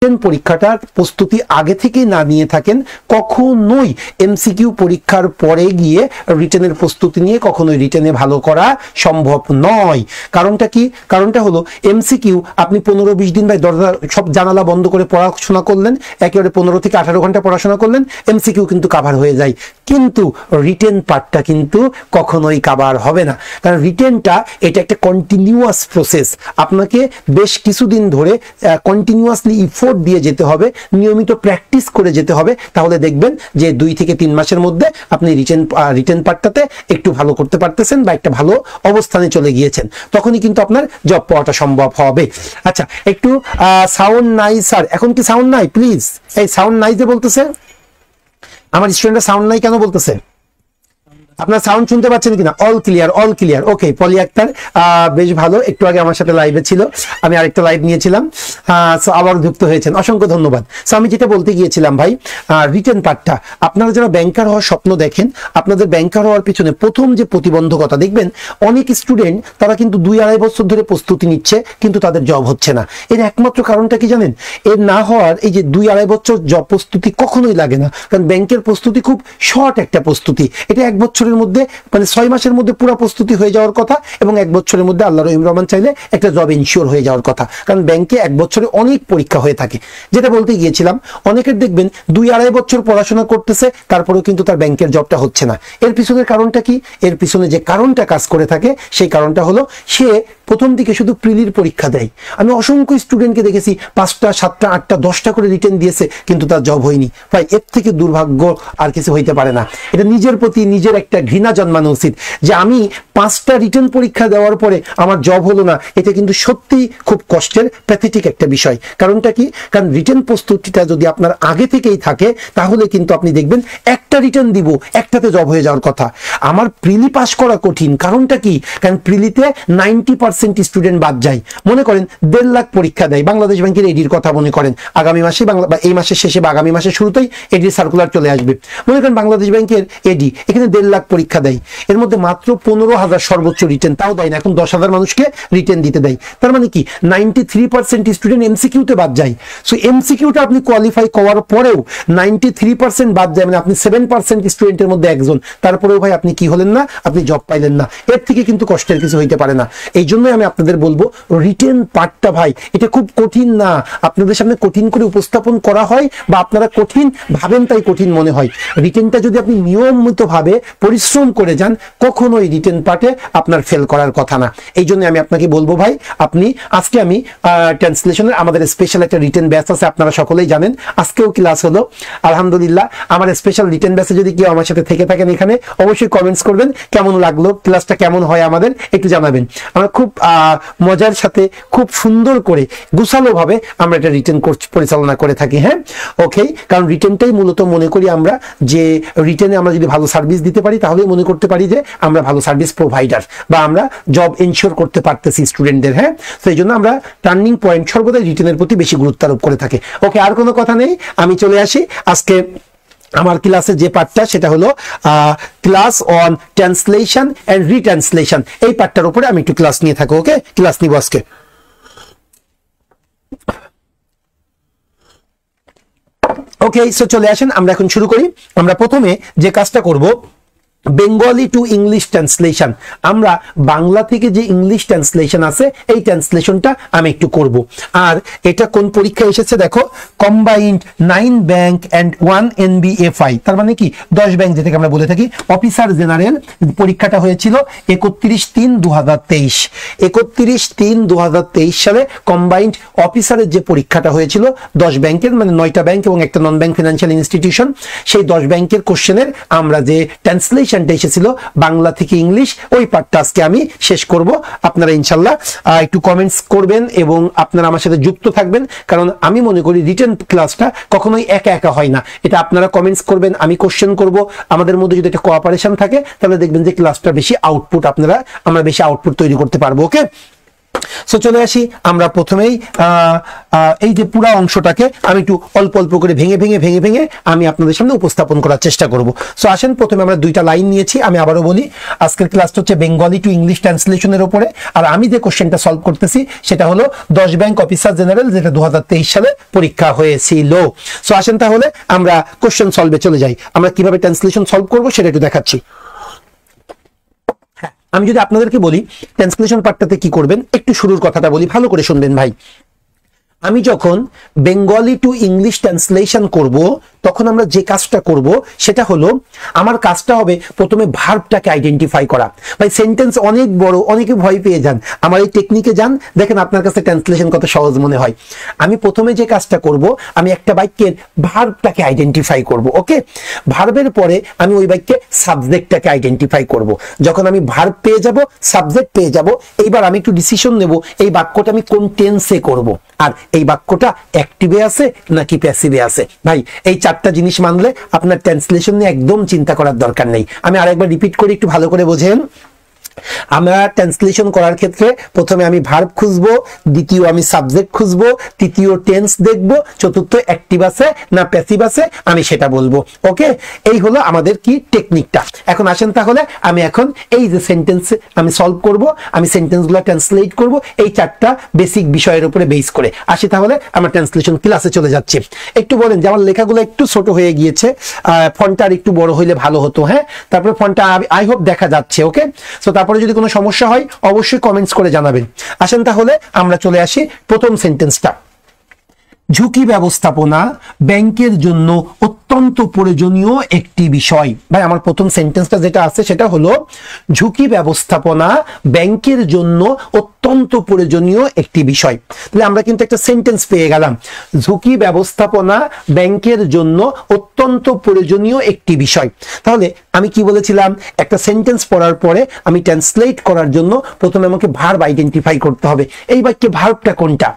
Written পরীক্ষাটার প্রস্তুতি আগে থেকে না নিয়ে থাকেন, কখনোই এমসিকিউ পরীক্ষার পরে গিয়ে রিটেনের প্রস্তুতি নিয়ে কখনোই রিটেনে ভালো করা সম্ভব নয়। কারণটা কি? কারণটা হলো এমসিকিউ আপনি 15-20 দিন ভাই দরজা সব জানালা বন্ধ করে পড়াশোনা করলেন, একেবারে 15 থেকে 18 ঘন্টা পড়াশোনা করলেন, এমসিকিউ কিন্তু কাভার হয়ে যায়, কিন্তু রিটেন পার্টটা কিন্তু কখনোই কাভার হবে না। কারণ রিটেনটা এটা একটা কন্টিনিউয়াস প্রসেস, আপনাকে বেশ কিছুদিন ধরে কন্টিনিউয়াসলি ইফোর্ট দিয়ে যেতে হবে, নিয়মিত প্র্যাকটিস করে যেতে হবে, তাহলে দেখবেন যে 2 থেকে 3 মাসের মধ্যে আপনি রিটেন পার্টটাতে একটু ভালো করতে পারতেছেন বা একটা ভালো অবস্থানে চলে গিয়েছেন, তখনই কিন্তু আপনার জব পাওয়াটা সম্ভব হবে। আচ্ছা, একটু সাউন্ড নাই স্যার, এখন কি সাউন্ড নাই? প্লিজ, এই সাউন্ড নাই যে বলতেছে, আমার স্টুডেন্টরা সাউন্ড নাই কেন বলতেছে? আপনার সাউন্ড শুনতে পাচ্ছেন কিনা? All clear, all clear. Okay, Poly Akter বেশ ভালো, একটু আগে আমার সাথে লাইভে ছিল, আমি আরেকটা লাইভ নিয়েছিলাম, সো আবার যুক্ত হয়েছেন, অসংখ্য ধন্যবাদ। সো আমি যেটা বলতে গিয়েছিলাম ভাই, রিটেন পার্টটা আপনারা যারা ব্যাংকার হওয়ার স্বপ্ন দেখেন, আপনাদের ব্যাংকার হওয়ার পিছনে প্রথম যে প্রতিবন্ধকতা দেখবেন, অনেক স্টুডেন্ট তারা কিন্তু 2-2.5 বছর ধরে প্রস্তুতি নিচ্ছে, কিন্তু তাদের জব হচ্ছে না। এর একমাত্র কারণটা কি জানেন? এর না হওয়ার এই যে 2-2.5 বছর জব প্রস্তুতি কখনোই লাগে না, কারণ ব্যাংকের প্রস্তুতি খুব শর্ট একটা প্রস্তুতি, এটা 1 বছরের মধ্যে মানে 6 মাসের মধ্যে পুরো প্রস্তুতি হয়ে যাওয়ার কথা, এবং 1 বছরের মধ্যে আল্লাহ রহমান চাইলে একটা জব ইনশিওর হয়ে যাওয়ার কথা, কারণ ব্যাংকে 1 বছরে অনেক পরীক্ষা হয়ে থাকে। যেটা বলতে গিয়েছিলাম, অনেকের দেখবেন 2-2.5 বছর পড়াশোনা করতেছে, তারপরেও কিন্তু তার ব্যাংকের জবটা হচ্ছে না। এর পিছনের কারণটা কি? এর পিছনে যে কারণটা কাজ করে থাকে, সেই কারণটা হলো সে প্রথম দিকে শুধু প্রিলির পরীক্ষা দেয়। আমি অসংখ্য স্টুডেন্টকে দেখেছি 5টা 7টা 8টা 10টা করে রিটেন দিয়েছে, কিন্তু তার জব হয়নি। ভাই, এর থেকে দুর্ভাগ্য আর কিছু হইতে পারে না। এটা নিজের প্রতি নিজের একটা ঘৃণা জন্মানো উচিত, যে আমি 5টা রিটেন পরীক্ষা দেওয়ার পরে আমার জব হলো না, এটা কিন্তু সত্যি খুব কষ্টের, প্যাথেটিক একটা বিষয়। কারণটা কি? কারণ রিটেন প্রস্তুতিটা যদি আপনার আগে থেকেই থাকে, তাহলে কিন্তু আপনি দেখবেন একটা রিটেন দিব, একটাতে জব হয়ে যাওয়ার কথা। আমার প্রিলি পাস করা কঠিন, কারণটা কি? কারণ প্রিলিতে 90% স্টুডেন্ট বাদ যায়। মনে করেন 1.5 লাখ পরীক্ষা দেয়, বাংলাদেশ ব্যাংকের এডির কথা মনে করেন, আগামী মাসে বা এই মাসের শেষে বা আগামী মাসের শুরুতেই এডির সার্কুলার চলে আসবে। মনে করেন বাংলাদেশ ব্যাংকের এডি এখানে 1.5 লাখ পরীক্ষা দেয়, এর মধ্যে মাত্র 15,000 সর্বোচ্চ রিটেন, তাও দেয় না, এখন 10,000 মানুষকে রিটেন দিতে দেয়। তার মানে কি? 93% স্টুডেন্ট এমসিকিউতে বাদ যায়। সো এমসিকিউটা আপনি কোয়ালিফাই করার পরেও 93% বাদ যায়, মানে আপনি 7% স্টুডেন্টের মধ্যে একজন, তারপরেও ভাই আপনি কি হলেন না? আপনি জব পাইলেন না। এর থেকে কিন্তু কষ্টের কিছু হইতে পারে না। এই জন্যই আমি আপনাদের বলবো, রিটেন পার্টটা ভাই এটা খুব কঠিন না, আপনাদের সামনে কঠিন করে উপস্থাপন করা হয় বা আপনারা কঠিন ভাবেন তাই কঠিন মনে হয়। রিটেনটা যদি আপনি নিয়মিতভাবে পরিশ্রম করে যান, কখনোই রিটেন পার্টে আপনার ফেল করার কথা না। এই জন্য আমি আপনাকে বলবো ভাই, আপনি আজকে আমি ট্রান্সলেশনের আমাদের স্পেশাল একটা রিটেন ব্যাচ আছে, আপনারা সকলেই জানেন, আজকেও ক্লাস হলো আলহামদুলিল্লাহ। আমার স্পেশাল রিটেন ব্যাচে যদি কেউ আমার সাথে থেকে থাকেন এখানে, অবশ্যই কমেন্টস করবেন, কেমন লাগলো ক্লাসটা, কেমন হয় আমাদের একটু জানাবেন। আমরা খুব মজার সাথে খুব সুন্দর করে গুছালো ভাবে আমরা এটা রিটেন কোর্স পরিচালনা করে থাকি। হ্যাঁ, ওকে, কারণ রিটেনটাই মূলত মনে করি আমরা যে রিটেনে আমরা যদি ভালো সার্ভিস দিতে পারি, তাহলেই মনে করতে পারি যে আমরা ভালো সার্ভিস প্রোভাইডার বা আমরা জব এনশিওর করতে পারতেছি স্টুডেন্টদের। হ্যাঁ, তো এই জন্য আমরা টার্নিং পয়েন্ট সর্বদাই রিটেনের প্রতি বেশি গুরুত্ব আরোপ করে থাকি। ওকে, আর কোনো কথা নেই, আমি চলে আসি আজকে আমার ক্লাসের যে পার্টটা, সেটা হলো ক্লাস অন ট্রান্সলেশন এন্ড রিট্রান্সলেশন। এই পার্টটার উপরে আমি একটু ক্লাস নিয়ে থাকবো। ওকে, ক্লাস নিব আজকে। ওকে, সো চলে আসেন, আমরা এখন শুরু করি। আমরা প্রথমে যে কাজটা করব, বেঙ্গলি টু ইংলিশ ট্রান্সলেশন, আমরা বাংলা থেকে যে ইংলিশ ট্রান্সলেশন আছে এই ট্রান্সলেশনটা আমি একটু করব। আর এটা কোন পরীক্ষা এসেছে দেখো, কম্বাইন্ড 9 ব্যাংক অ্যান্ড 1 NBFI, তার মানে কি 10 ব্যাংক যেটাকে আমরা বলে থাকি, অফিসার জেনারেল পরীক্ষাটা হয়েছিল 31/3/2023। 31/3/2023 সালে কম্বাইন্ড অফিসারের যে পরীক্ষাটা হয়েছিল 10 ব্যাংকের, মানে 9টা ব্যাংক এবং একটা নন ব্যাংক ফিনান্সিয়াল ইনস্টিটিউশন, সেই 10 ব্যাংকের কোশ্চেনের আমরা যে ট্রান্সলেশন এসেছিল বাংলা থেকে ইংলিশ, ওই পার্টটা আজকে আমি শেষ করব। আপনারা ইনশাল্লাহ একটু কমেন্টস করবেন এবং আপনারা আমার সাথে যুক্ত থাকবেন, কারণ আমি মনে করি রিটেন ক্লাসটা কখনোই একা একা হয় না। এটা আপনারা কমেন্টস করবেন, আমি কোশ্চেন করব, আমাদের মধ্যে যদি একটা কোঅপারেশন থাকে, তাহলে দেখবেন যে ক্লাসটা বেশি আউটপুট আমরা বেশি আউটপুট তৈরি করতে পারবো। ওকে, সো চলে আসি আমরা প্রথমেই এই যে পুরো অংশটাকে আমি একটু অল্প অল্প করে ভেঙে ভেঙে ভেঙে ভেঙে আমি আপনাদের সামনে উপস্থাপন করার চেষ্টা করব। সো আসেন, প্রথমে আমরা দুইটা লাইন নিয়েছি। আমি আবারও বলি, আজকের ক্লাসটা হচ্ছে বেঙ্গলি টু ইংলিশ ট্রান্সলেশনের উপরে, আর আমি যে কোশ্চেনটা সলভ করতেছি সেটা হলো 10 ব্যাংক অফিসার জেনারেল, যেটা 2023 সালে পরীক্ষা হয়েছিল। সো আসেন তাহলে আমরা কোশ্চেন সলভে চলে যাই। আমরা কিভাবে ট্রান্সলেশন সলভ করব সেটা একটু দেখাচ্ছি। আমি যদি আপনাদেরকে বলি ট্রান্সলেশন পার্টটাতে কি করবেন, একটু শুরুর কথাটা বলি, ভালো করে শুনবেন ভাই। আমি যখন বেঙ্গলি টু ইংলিশ ট্রান্সলেশন করব তখন আমরা যে কাজটা করব সেটা হলো, আমার কাজটা হবে প্রথমে ভার্বটাকে আইডেন্টিফাই করা। ভাই সেন্টেন্স অনেক বড়, অনেকে ভয় পেয়ে যান, আমার এই টেকনিকে যান, দেখেন আপনার কাছে ট্রান্সলেশন কত সহজ মনে হয়। আমি প্রথমে যে কাজটা করব, আমি একটা বাক্যের ভার্বটাকে আইডেন্টিফাই করব। ওকে, ভার্বের পরে আমি ওই বাক্যে সাবজেক্টটাকে আইডেন্টিফাই করব। যখন আমি ভার্ব পেয়ে যাব, সাবজেক্ট পেয়ে যাব, এইবার আমি একটু ডিসিশন নেব এই বাক্যটা আমি কোন টেন্সে করব, আর এই বাক্যটা অ্যাক্টিভে আছে নাকি প্যাসিভে আছে। ভাই এই চারটা জিনিস মানলে আপনার ট্রান্সলেশন নিয়ে একদম চিন্তা করার দরকার নেই। আমি আরেকবার রিপিট করি, একটু ভালো করে বোঝেন। আমরা ট্রান্সলেশন করার ক্ষেত্রে প্রথমে আমি ভার্ব খুঁজবো, দ্বিতীয় আমি সাবজেক্ট খুঁজবো, তৃতীয় টেন্স দেখব, চতুর্থ অ্যাক্টিভ আছে না প্যাসিভ আছে আমি সেটা বলবো। ওকে, এই হলো আমাদের কি টেকনিকটা। এখন আসেন তাহলে আমি এখন এই যে সেন্টেন্স আমি সলভ করব, আমি সেন্টেন্সগুলো ট্রান্সলেট করব এই চারটা বেসিক বিষয়ের উপরে বেস করে। আসি তাহলে আমরা ট্রান্সলেশন ক্লাসে চলে যাচ্ছি। একটু বলেন যে আমার লেখাগুলো একটু ছোট হয়ে গিয়েছে, ফন্টটা আর একটু বড় হইলে ভালো হতো। হ্যাঁ, তারপরে ফন্টটা আই হোপ দেখা যাচ্ছে। ওকে, সো তারপরে যদি কোনো সমস্যা হয় অবশ্যই কমেন্টস করে জানাবেন। আসেন তাহলে আমরা চলে আসি প্রথম সেন্টেন্সটা। ঝুঁকি ব্যবস্থাপনা ব্যাংকের জন্য অত্যন্ত প্রয়োজনীয় একটি বিষয়। ভাই আমার প্রথম সেন্টেন্সটা যেটা আছে সেটা হলো ঝুঁকি ব্যবস্থাপনা ব্যাংকের জন্য অত্যন্ত প্রয়োজনীয় একটি বিষয়। তাহলে আমরা কিন্তু একটা সেন্টেন্স পেয়ে গেলাম, ঝুঁকি ব্যবস্থাপনা ব্যাংকের জন্য অত্যন্ত প্রয়োজনীয় একটি বিষয়। তাহলে আমি কি বলেছিলাম, একটা সেন্টেন্স পড়ার পরে আমি ট্রান্সলেট করার জন্য প্রথমে আমাকে ভার্ব আইডেন্টিফাই করতে হবে। এই বাক্যে ভার্বটা কোনটা?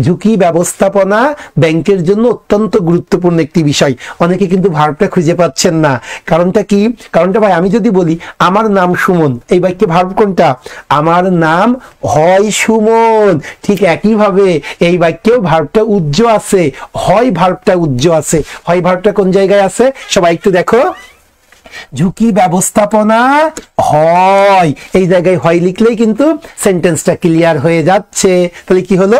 ঝুঁকি ব্যবস্থাপনা ব্যাংকের জন্য অত্যন্ত গুরুত্বপূর্ণ একটি বিষয়। অনেকে কিন্তু ভার্বটা খুঁজে পাচ্ছেন না। কারণটা কি? কারণটা ভাই আমি যদি বলি আমার নাম সুমন, এই বাক্যে ভার্ব কোনটা? আমার নাম হয় সুমন। ঠিক একইভাবে এই বাক্যেও ভার্বটা উজ্জ আছে, হয় ভার্বটা উজ্জ আছে। হয় ভার্বটা কোন জায়গায় আছে সবাই একটু দেখো, ঝুঁকি ব্যবস্থাপনা হয়, এই জায়গায় হয় লিখলেই কিন্তু সেন্টেন্সটা ক্লিয়ার হয়ে যাচ্ছে। তাহলে কি হলো,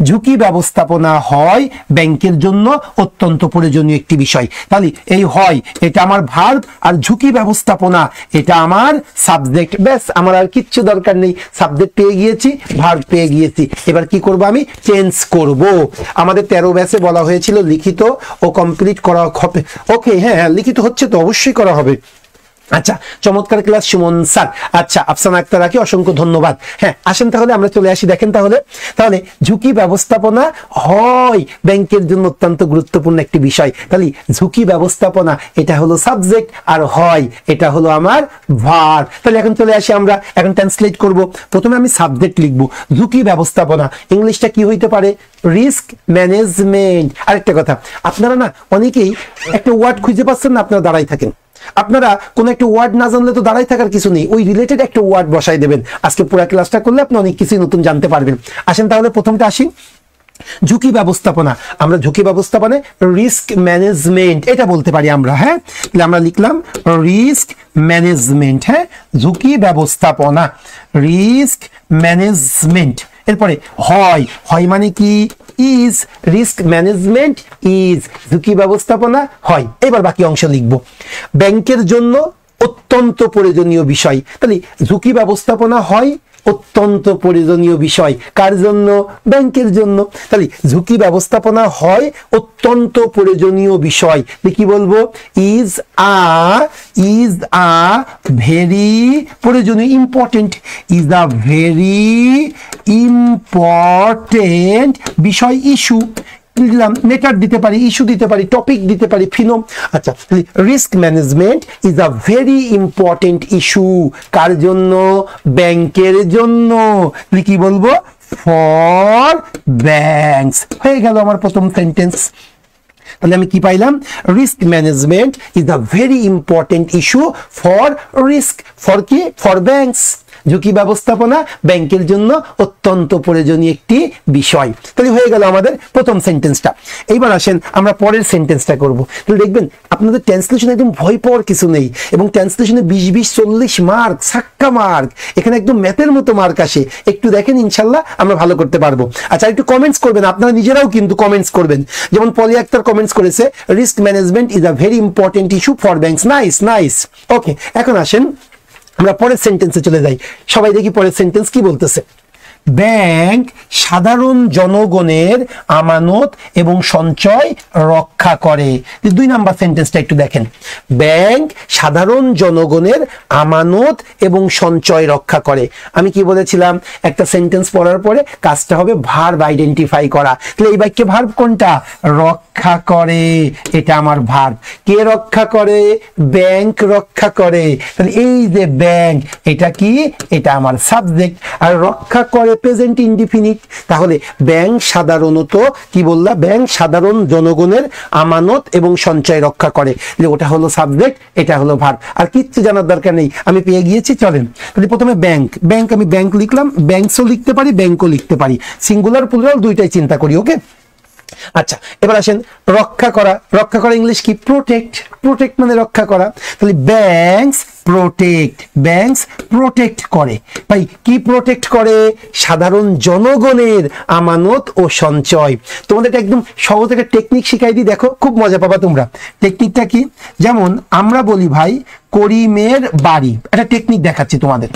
ঝুঁকি ব্যবস্থাপনা হয় ব্যাংকের জন্য অত্যন্ত প্রয়োজনীয় একটি বিষয়। তাহলে এই হয় এটা আমার ভার্ব, আর ঝুঁকি ব্যবস্থাপনা এটা আমার সাবজেক্ট। ব্যাস, আমার আর কিচ্ছু দরকার নেই, সাবজেক্ট পেয়ে গিয়েছি, ভার্ব পেয়ে গিয়েছি। এবার কি করব, আমি চেঞ্জ করব। আমাদের 13 ব্যাচে বলা হয়েছিল লিখিত ও কমপ্লিট করা হবে। ওকে, হ্যাঁ লিখিত হচ্ছে তো, অবশ্যই করা হবে। আচ্ছা, চমৎকার ক্লাস সুমন স্যার। আচ্ছা, আফসানা আক্তারাকে অসংখ্য ধন্যবাদ। হ্যাঁ, আসেন তাহলে আমরা চলে আসি। দেখেন তাহলে ঝুঁকি ব্যবস্থাপনা হয় ব্যাংকের জন্য অত্যন্ত গুরুত্বপূর্ণ একটি বিষয়। তাহলে ঝুঁকি ব্যবস্থাপনা এটা হলো সাবজেক্ট, আর হয় এটা হলো আমার ভার্ব। তাহলে এখন চলে আসি, আমরা এখন ট্রান্সলেট করব। প্রথমে আমি সাবজেক্ট লিখব, ঝুঁকি ব্যবস্থাপনা, ইংলিশটা কি হইতে পারে? Risk management. আরেকটা কথা, আপনারা না অনেকেই একটা ওয়ার্ড খুঁজে পাচ্ছেন না, আপনারা দাঁড়াই থাকেন। আপনারা কোন একটা ওয়ার্ড না জানলে তো দাঁড়াই থাকার কিছু নেই, ওই রিলেটেড একটা ওয়ার্ড বসাই দেবেন। আজকে পুরো ক্লাসটা করলে আপনি অনেক কিছু নতুন জানতে পারবেন। আসেন তাহলে প্রথমটা আসি, ঝুঁকি ব্যবস্থাপনা। আমরা ঝুঁকি ব্যবস্থাপনা রিস্ক ম্যানেজমেন্ট এটা বলতে পারি আমরা। হ্যাঁ, তাহলে আমরা লিখলাম রিস্ক ম্যানেজমেন্ট। হ্যাঁ, ঝুঁকি ব্যবস্থাপনা রিস্ক ম্যানেজমেন্ট। এরপরে হয়, হয় মানে কি? ইজ, রিস্ক ম্যানেজমেন্ট ইজ, ঝুঁকি ব্যবস্থাপনা হয়। এবার বাকি অংশ লিখব, ব্যাংকের জন্য অত্যন্ত প্রয়োজনীয় বিষয়। তাহলে ঝুঁকি ব্যবস্থাপনা হয় অত্যন্ত প্রয়োজনীয় বিষয়, কার জন্য? ব্যাংকের জন্য। তাহলে ঝুঁকি ব্যবস্থাপনা হয় অত্যন্ত প্রয়োজনীয় বিষয়। কি বলবো? ইজ আ ভেরি প্রয়োজনীয়, important, is a very important বিষয়, ইস্যু দিলাম, ম্যাটার দিতে পারি, ইস্যু দিতে পারি, টপিক দিতে পারি, ফিনোম। আচ্ছা, risk management is a very important issue, কার জন্য? ব্যাংকের জন্য। কি বলবো? For banks. হয়ে গেল আমার প্রথম সেন্টেন্স। তাহলে আমি কি পাইলাম? Risk management is a very important issue for risk, for কি? For banks. ঝুঁকি ব্যবস্থাপনা ব্যাংকের জন্য অত্যন্ত প্রয়োজনীয় একটি বিষয়। তাহলে হয়ে গেল আমাদের প্রথম সেন্টেন্সটা। এইবার আসেন আমরা পরের সেন্টেন্সটা করব। তাহলে দেখবেন আপনাদের ট্রান্সলেশন একদম ভয় পাওয়ার কিছু নেই, এবং ট্রান্সলেশনে 20-40 মার্ক, সাক্কা মার্ক, এখানে একদম ম্যাথের মতো মার্ক আসে। একটু দেখেন, ইনশাল্লাহ আমরা ভালো করতে পারবো। আচ্ছা, একটু কমেন্টস করবেন, আপনারা নিজেরাও কিন্তু কমেন্টস করবেন। যেমন পলি আক্তার কমেন্টস করেছে, risk management is a very important issue for banks. Nice nice. Okay, এখন আসেন আমরা পরের সেন্টেন্সে চলে যাই। সবাই দেখি পরের সেন্টেন্স কি বলতেছে। ব্যাংক সাধারণ জনগণের আমানত এবং সঞ্চয় রক্ষা করে। 2 নাম্বার সেন্টেন্সটা একটু দেখেন। ব্যাংক সাধারণ জনগণের আমানত এবং সঞ্চয় রক্ষা করে। আমি কি বলেছিলাম, একটা সেন্টেন্স পড়ার পরে কাজটা হবে ভার্ব আইডেন্টিফাই করা। তাহলে এই বাক্যে ভার্ব কোনটা? রক্ষা করে, এটা আমার ভার্ব। কে রক্ষা করে? ব্যাংক রক্ষা করে। তাহলে এই যে ব্যাংক, এটা কি? এটা আমার সাবজেক্ট। আর রক্ষা করে প্রেজেন্ট ইনডিফিনিট। তাহলে ব্যাংক সাধারণত কি বললাম? ব্যাংক সাধারণ জনগণের আমানত এবং সঞ্চয় রক্ষা করে। ওটা হলো সাবজেক্ট, এটা হলো ভার্ব। আর কিচ্ছু জানার দরকার নেই, আমি পেয়ে গিয়েছি। চলেন তাহলে প্রথমে ব্যাংক, ব্যাংক আমি ব্যাংক লিখলাম, ব্যাংকসও লিখতে পারি, ব্যাংকও লিখতে পারি, সিঙ্গুলার প্লুরাল দুইটাই চিন্তা করি। ওকে, আচ্ছা এবার আসেন রক্ষা করা। রক্ষা করা ইংলিশ কি? প্রোটেক্ট। প্রোটেক্ট মানে রক্ষা করা। তাহলে ব্যাংকস প্রোটেক্ট, ব্যাংকস প্রোটেক্ট করে। ভাই কি প্রোটেক্ট করে? সাধারণ জনগণের আমানত ও সঞ্চয়। তোমাদের একদম সহজ একটা টেকনিক শিখাই দিই, দেখো খুব মজা পাবা তোমরা। টেকনিকটা কি? যেমন আমরা বলি ভাই করিমের বাড়ি, একটা টেকনিক দেখাচ্ছি তোমাদের।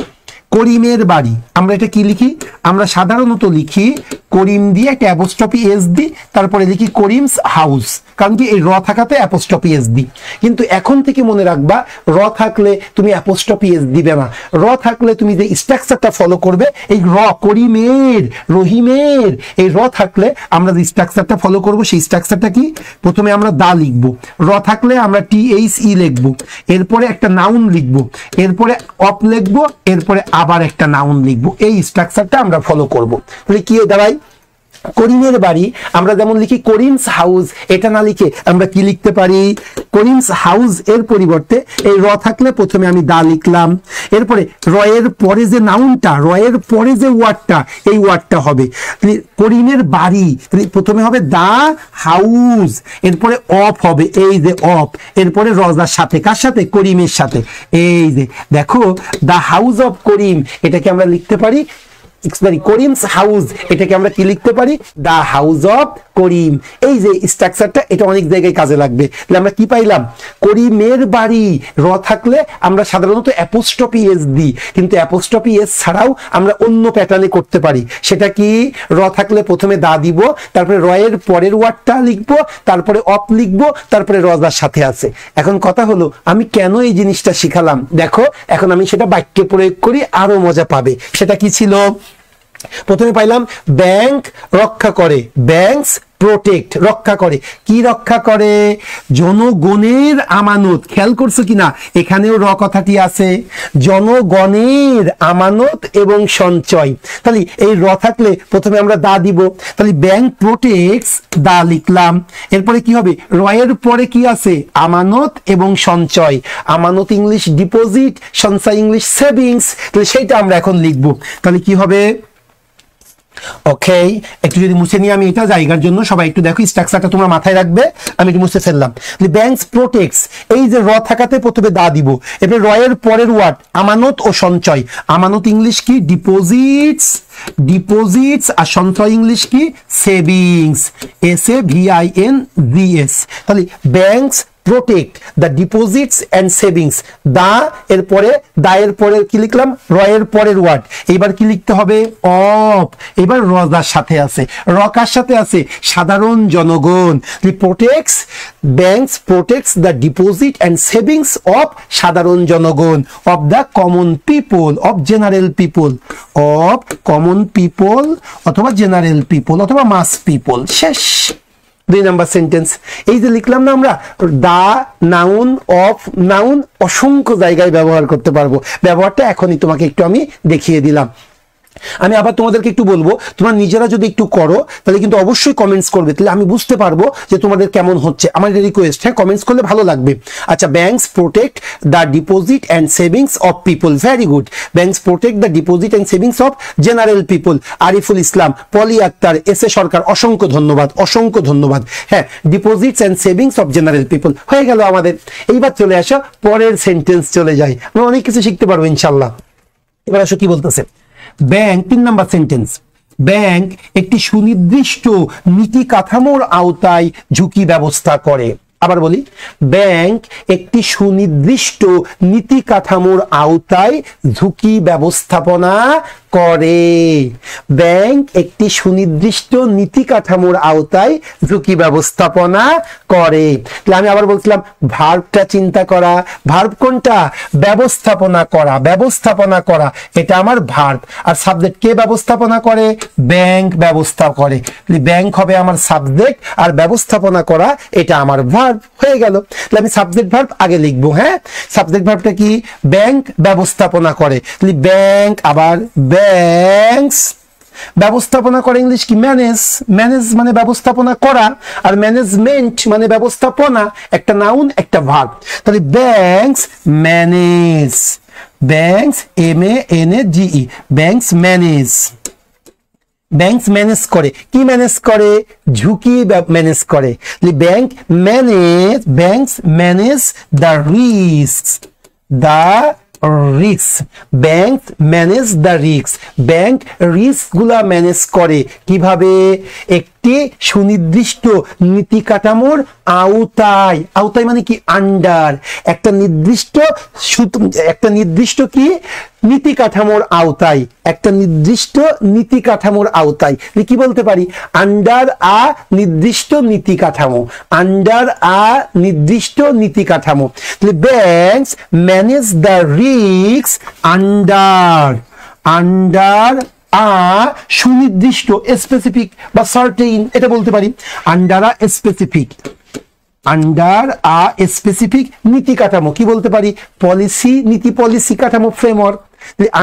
করিমের বাড়ি আমরা এটা কি লিখি? আমরা সাধারণত লিখি করিম দিয়ে একটা অ্যাপোস্ট্রফি এস দিই, তারপরে লিখি করিমস হাউস। কারণ কি? এই র থাকাতে অ্যাপোস্ট্রফি এস দিই। কিন্তু এখন থেকে মনে রাখবা, র থাকলে তুমি অ্যাপোস্ট্রফি এস দিবে না। র থাকলে তুমি যে স্ট্রাকচারটা ফলো করবে, এই র, করিমের, রহিমের, এই র থাকলে আমরা যে স্ট্রাকচারটা ফলো করব, সেই স্ট্রাকচারটা কি? প্রথমে আমরা দা লিখব, র থাকলে আমরা THE লিখব, এরপরে একটা নাউন লিখব, এরপরে অপ লিখব, এরপরে আবার একটা নাউন লিখব। এই স্ট্রাকচারটা আমরা ফলো করব। তাহলে কি দাঁড়ায়? করিমের বাড়ি আমরা যেমন লিখি করিমস হাউস, এটা না লিখে আমরা কি লিখতে পারি? করিমস হাউস। এর পরিবর্তে এই র থাকলে প্রথমে আমি দা লিখলাম, এরপরে র এর পরে যে নাউনটা, র এর পরে যে ওয়ার্ডটা, এই ওয়ার্ডটা হবে করিমের বাড়ি। প্রথমে হবে দা হাউস, এরপরে অফ হবে, এই যে অফ, এরপরে রজার সাথে, কার সাথে? করিমের সাথে। এই যে দেখো দা হাউস অফ করিম, এটাকে আমরা লিখতে পারি করিমস হাউস, এটাকে আমরা কি লিখতে পারি? দা হাউস অফ করিম। এই যে স্ট্রাকচারটা, এটা অনেক জায়গায় কাজে লাগবে। তাহলে আমরা কি পাইলাম? করিমের বাড়ি। র থাকলে আমরা সাধারণত অ্যাপোস্ট্রফি এস দিই, কিন্তু অ্যাপোস্ট্রফি এস ছাড়াও আমরা অন্য প্যাটার্নে করতে পারি। সেটা কি? র থাকলে প্রথমে দা দিব, তারপরে র এর পরের ওয়ার্ডটা লিখবো, তারপরে অপ লিখবো, তারপরে রজার সাথে আছে। এখন কথা হলো আমি কেন এই জিনিসটা শিখালাম? দেখো এখন আমি সেটা বাক্যে প্রয়োগ করি, আরো মজা পাবে। সেটা কি ছিল? প্রথমে পাইলাম ব্যাংক রক্ষা করে, ব্যাংকস প্রোটেক্ট, রক্ষা করে। কি রক্ষা করে? জনগণের আমানত। খেয়াল করছো কিনা? এখানেও র কথাটি আছে, জনগণের আমানত এবং সঞ্চয়। তাহলে এই র থাকলে প্রথমে আমরা দা দিব, তাহলে ব্যাংক প্রোটেক্টস, দা লিখলাম। এরপরে কি হবে? র এর পরে কি আছে? আমানত এবং সঞ্চয়। আমানত ইংলিশ ডিপোজিট, সঞ্চয় ইংলিশ সেভিংস। তাহলে সেইটা আমরা এখন লিখবো। তাহলে কি হবে? ওকে, একটু যদি মুছে নিয়ে আমি এটা জায়গার জন্য, সবাই একটু দেখো স্ট্রাকচারটা তোমরা মাথায় রাখবে। আমি একটু মুছে ফেললাম। ব্যাংকস প্রোটেক্টস, এই যে র থাকাতে প্রথমে দা দিব, এবার র এর পরের ওয়ার্ড আমানত ও সঞ্চয়। আমানত ইংলিশ কি? Deposits, deposits. আর সঞ্চয় ইংলিশ কি? Savings, SAVINGS। তাহলে banks protect the deposits and savings. দা এর পরে, দা এর পরে কি লিখলাম? র এর পরের ওয়ার্ড। এবার কি লিখতে হবে? অফ। এবার রজার সাথে আছে, র কার সাথে আছে? সাধারণ জনগণ। Protects, banks protects the deposit and savings of সাধারণ জনগণ, of the common people, of general people, of common people অথবা জেনারেল পিপল অথবা মাস পিপল। শেষ। 2 নাম্বার সেন্টেন্স। এই যে লিখলাম না আমরা, দা, নাউন, অফ, নাউন অসংখ্য জায়গায় ব্যবহার করতে পারবো। ব্যবহারটা এখনই তোমাকে একটু আমি দেখিয়ে দিলাম। আমি আবার তোমাদেরকে একটু বলবো, তোমরা নিজেরা যদি একটু করো তাহলে কিন্তু অবশ্যই কমেন্টস করবে, তাহলে আমি বুঝতে পারবো যে তোমাদের কেমন হচ্ছে। আমার রিকোয়েস্ট, হ্যাঁ, কমেন্টস করলে ভালো লাগবে। আচ্ছা, banks protect the deposit and savings of people, very good. Banks protect the deposit and savings of general people, Ariful Islam, Poly Akter, S A Sarkar, অসংখ্য ধন্যবাদ, অসংখ্য ধন্যবাদ। হ্যাঁ, deposits and savings of general people হয়ে গেল আমাদের। এইবার চলে আসো পরের সেন্টেন্স, চলে যাই, আমরা অনেক কিছু শিখতে পারবো ইনশাল্লাহ। এবার আসো কি বলতেছে। ব্যাংক, 3 নাম্বার সেন্টেন্স, ব্যাংক একটি সুনির্দিষ্ট নীতি কাঠামোর আওতায় ঝুঁকি ব্যবস্থা করে। আবার বলি, ব্যাংক একটি সুনির্দিষ্ট নীতি কাঠামোর আওতায় ঝুঁকি ব্যবস্থাপনা করে। ব্যাংক একটি সুনির্দিষ্ট নীতি কাঠামোর আওতায় ঝুঁকি ব্যবস্থাপনা করে। আমি আবার বলছিলাম ভার্বটা চিন্তা করা, ভার্ব কোনটা? ব্যবস্থাপনা করা, ব্যবস্থাপনা করা, এটা আমার ভার্ব। আর সাবজেক্ট কে ব্যবস্থাপনা করে? ব্যাংক ব্যবস্থা করে। ব্যাংক হবে আমার সাবজেক্ট আর ব্যবস্থাপনা করা এটা আমার ভার্ব। হয়ে গেল। তাহলে আমি সাবজেক্ট ভার্ব আগে লিখবো। হ্যাঁ, সাবজেক্ট ভার্বটা কি? ব্যাংক ব্যবস্থাপনা করে। ব্যাংক, আবার ব্যাংকস ব্যবস্থাপনা করে, ইংলিশ কি? ম্যানেজ। ম্যানেজ মানে ব্যবস্থাপনা করা, আর ম্যানেজমেন্ট মানে ব্যবস্থাপনা, একটা নাউন একটা ভার্ব। তাহলে banks manage, banks MANAGE, banks manage, banks manage করে। কি ম্যানেজ করে? ঝুঁকি ম্যানেজ করে। Bank manage, banks manage the risk, the risk, bank manage the risk, bank risk গুলা ম্যানেজ করে। কিভাবে? একটি সুনির্দিষ্ট নীতি কাঠামোর আওতায়। আওতায় মানে কি? আন্ডার, একটা নির্দিষ্ট কি নীতি কাঠামোর আওতায়, একটা নির্দিষ্ট নীতি কাঠামোর আওতায় কি বলতে পারি? আন্ডার আ নির্দিষ্ট নীতি কাঠামো, আন্ডার আ নির্দিষ্ট নীতি কাঠামো। Banks manage the risk under, under a সুনির্দিষ্ট, স্পেসিফিক বা সার্টেইন, এটা বলতে পারি। Under a specific, under a specific নীতি কাঠামো, কি বলতে পারি? পলিসি, নীতি পলিসি কাঠামো, framework.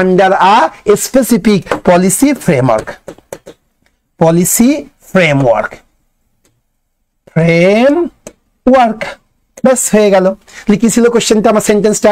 Under a specific policy framework, policy framework, framework, ব্যাস হয়ে গেল। কি ছিল কোশ্চেনটা, আমার সেন্টেন্সটা?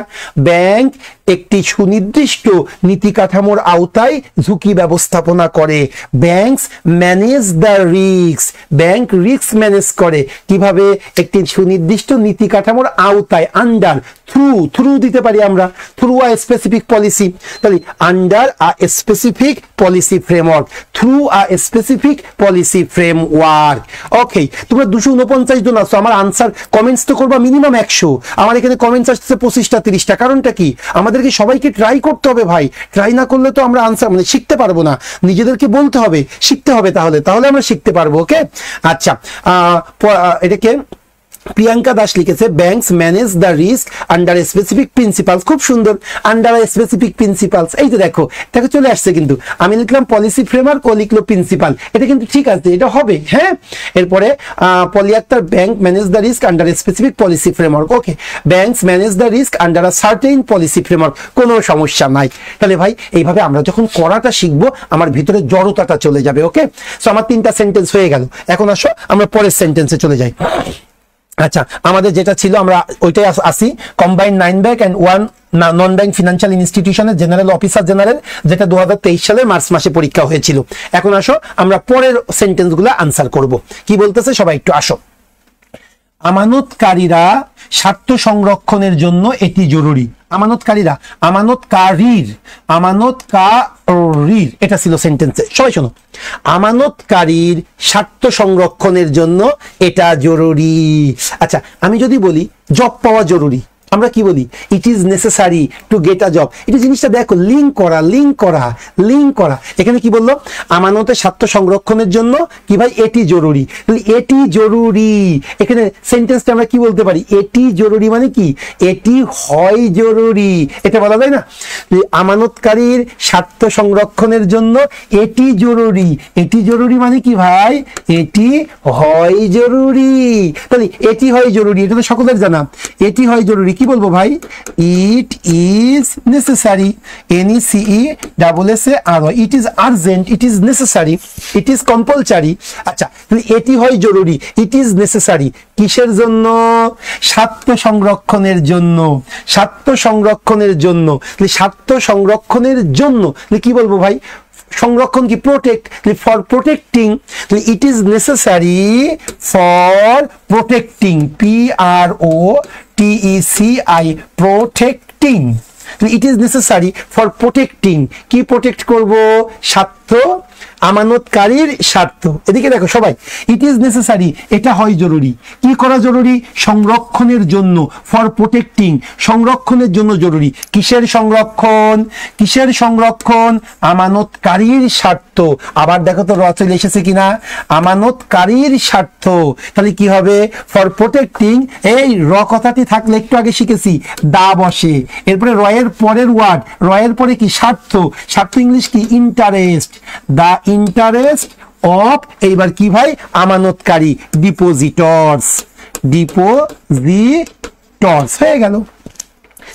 ব্যাংক একটি সুনির্দিষ্ট নীতি কাঠামোর আওতায় ঝুঁকি ব্যবস্থাপনা করে। Banks manage the risk, bank risk manage করে। কিভাবে? একটি সুনির্দিষ্ট নীতি কাঠামোর আওতায়, আন্ডার, থ্রু, থ্রু দিতে পারি আমরা, থ্রু আ স্পেসিফিক পলিসি। তাহলে under a specific policy framework, through a specific policy framework. Okay, তোমরা 249 জন আছো, আমার আনসার কমেন্টস তো করবা মিনিমাম 100। আমার এখানে কমেন্টস আসছে 25টা 30টা। কারণটা কি? আমাদেরকে সবাইকে ট্রাই করতে হবে ভাই, ট্রাই না করলে তো আমরা আনসার মানে শিখতে পারবো না। নিজেদেরকে বলতে হবে, শিখতে হবে, তাহলে আমরা শিখতে পারবো। ওকে, আচ্ছা, এটাকে প্রিয়াঙ্কা দাস লিখেছে banks manage the risk under specific principles. খুব সুন্দর, আন্ডার স্পেসিফিক প্রিন্সিপালস। এই তো দেখো, দেখো চলে আসছে। কিন্তু আমি লিখলাম পলিসি ফ্রেমওয়ার্ক, ও লিখলো প্রিন্সিপাল, এটা কিন্তু ঠিক আছে, এটা হবে। হ্যাঁ, এরপরে Poly Akter, bank manage the risk under specific policy framework. Okay, banks manage the risk under a certain policy framework, কোনো সমস্যা নাই। তাহলে ভাই এইভাবে আমরা যখন করাটা শিখবো, আমার ভিতরে জড়তাটা চলে যাবে। ওকে, সো আমার 3টা সেন্টেন্স হয়ে গেল। এখন আসো আমরা পরের সেন্টেন্সে চলে যাই। আচ্ছা, আমাদের যেটা ছিল আমরা ওইটাই আসি, combined 9 bank and 1 non bank financial ইনস্টিটিউশনের জেনারেল অফিসার জেনারেল, যেটা 2023 সালের মার্চ মাসে পরীক্ষা হয়েছিল। এখন আসো আমরা পরের সেন্টেন্সগুলো আনসার করব। কি বলতেছে সবাই একটু আসো। আমানতকারীরা স্বার্থ সংরক্ষণের জন্য এটি জরুরি। আমানতকারীরা, আমানতকারীর, আমানতকারীর, এটা ছিল সেন্টেন্সে। সবাই শোনো, আমানতকারীর স্বার্থ সংরক্ষণের জন্য এটা জরুরি। আচ্ছা, আমি যদি বলি জব পাওয়া জরুরি, আমরা কি বলি? ইট is necessary to get a job. এটা জিনিসটা দেখো, লিঙ্ক করা, লিঙ্ক করা, লিঙ্ক করা। এখানে কি বললো? আমানতের স্বার্থ সংরক্ষণের জন্য কি ভাই? এটি জরুরি। এটি জরুরি, এখানে সেন্টেন্সটা আমরা কি বলতে পারি? এটি জরুরি মানে কি? এটি হয় জরুরি, এটা বলা যায় না? আমানতকারীর স্বার্থ সংরক্ষণের জন্য এটি জরুরি। এটি জরুরি মানে কি ভাই? এটি হয় জরুরি। তাহলে এটি হয় জরুরি, এটা তো সকলের জানা। এটি হয় জরুরি, কি বলবো ভাই, ইট is necessary, NECESSARY, it is urgent, it is necessary, it is compulsory. আচ্ছা, এটি হয় জরুরি, ইট ইজ নেসেসারি কিসের জন্য, স্বার্থ সংরক্ষণের জন্য, স্বার্থ সংরক্ষণের জন্য, স্বার্থ সংরক্ষণের জন্য কি বলবো ভাই, সংরক্ষণ কি, protect, for protecting, it is necessary for protecting, PROTECI, protecting, it is necessary for protecting, কি প্রোটেক্ট করব, স্বার্থ, আমানতকারীর স্বার্থ। এদিকে দেখো সবাই, ইট ইজ নেসেসারি এটা হয় জরুরি, কি করা জরুরি, সংরক্ষণের জন্য, ফর প্রোটেক্টিং, সংরক্ষণের জন্য জরুরি, কিসের সংরক্ষণ, কিসের সংরক্ষণ, আমানতকারীর স্বার্থ। আবার দেখো তো র চলে এসেছে কিনা, আমানতকারীর স্বার্থ, তাহলে কি হবে, ফর প্রোটেক্টিং, এই র কথাটি থাকলে একটু আগে শিখেছি দা বসে, এরপরে র এর পরের ওয়ার্ড, র এর পরে কি, স্বার্থ, স্বার্থ ইংলিশ কি, ইন্টারেস্ট, দা ইন্টারেস্ট অফ, এইবার কি ভাই, আমানতকারী, ডিপোজিটরস, ডিপোজিটরস হয়ে গেল।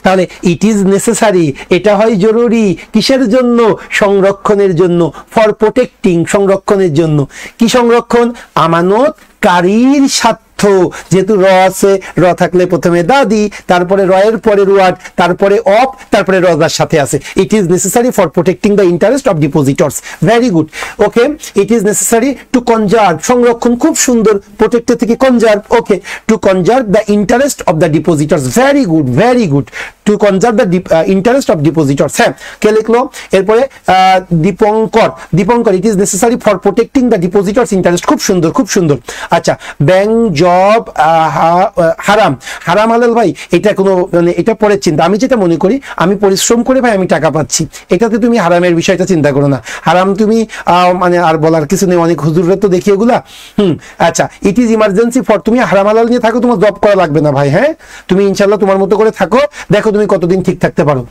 তাহলে ইট ইজ নেসেসারি এটা হয় জরুরি, কিসের জন্য, সংরক্ষণের জন্য, ফর প্রোটেক্টিং, সংরক্ষণের জন্য, কি সংরক্ষণ, আমানতকারীর স্বার্থ, যেহেতু র আছে, র থাকলে প্রথমে দা দি, তারপরে র এর পরের ওয়ার্ড, তারপরে অফ, তারপরে রদার সাথে আছে, it is necessary for protecting the interest of depositors. Very good, okay, it is necessary to conserve, সংরক্ষণ, খুব সুন্দর, প্রোটেক্ট থেকে conserve, okay, to conserve the interest of the depositors, very good, very good, to conserve the interest of depositors. হ্যাঁ, কে লিখলো এরপরে, Dipankar, Dipankar, it is necessary for protecting the depositors interest, খুব সুন্দর, খুব সুন্দর। আচ্ছা, ব্যাংক জব হারাম, হারাম হালাল ভাই এটা কোনো মানে এটা পরের চিন্তা, আমি যেটা মনে করি আমি পরিশ্রম করে ভাই আমি টাকা পাচ্ছি, এটাতে তুমি হারামের বিষয়টা চিন্তা করো না, হারাম তুমি মানে আর বলার কিছু নেই, অনেক হুজুররা তো দেখি এগুলা। আচ্ছা, ইট ইজ ইমার্জেন্সি ফর, তুমি হারাম হালাল নিয়ে থাকো, তোমার জব করা লাগবে না ভাই, হ্যাঁ তুমি ইনশাল্লাহ তোমার মতো করে থাকো, দেখো তুমি কতদিন ঠিক থাকতে পারো।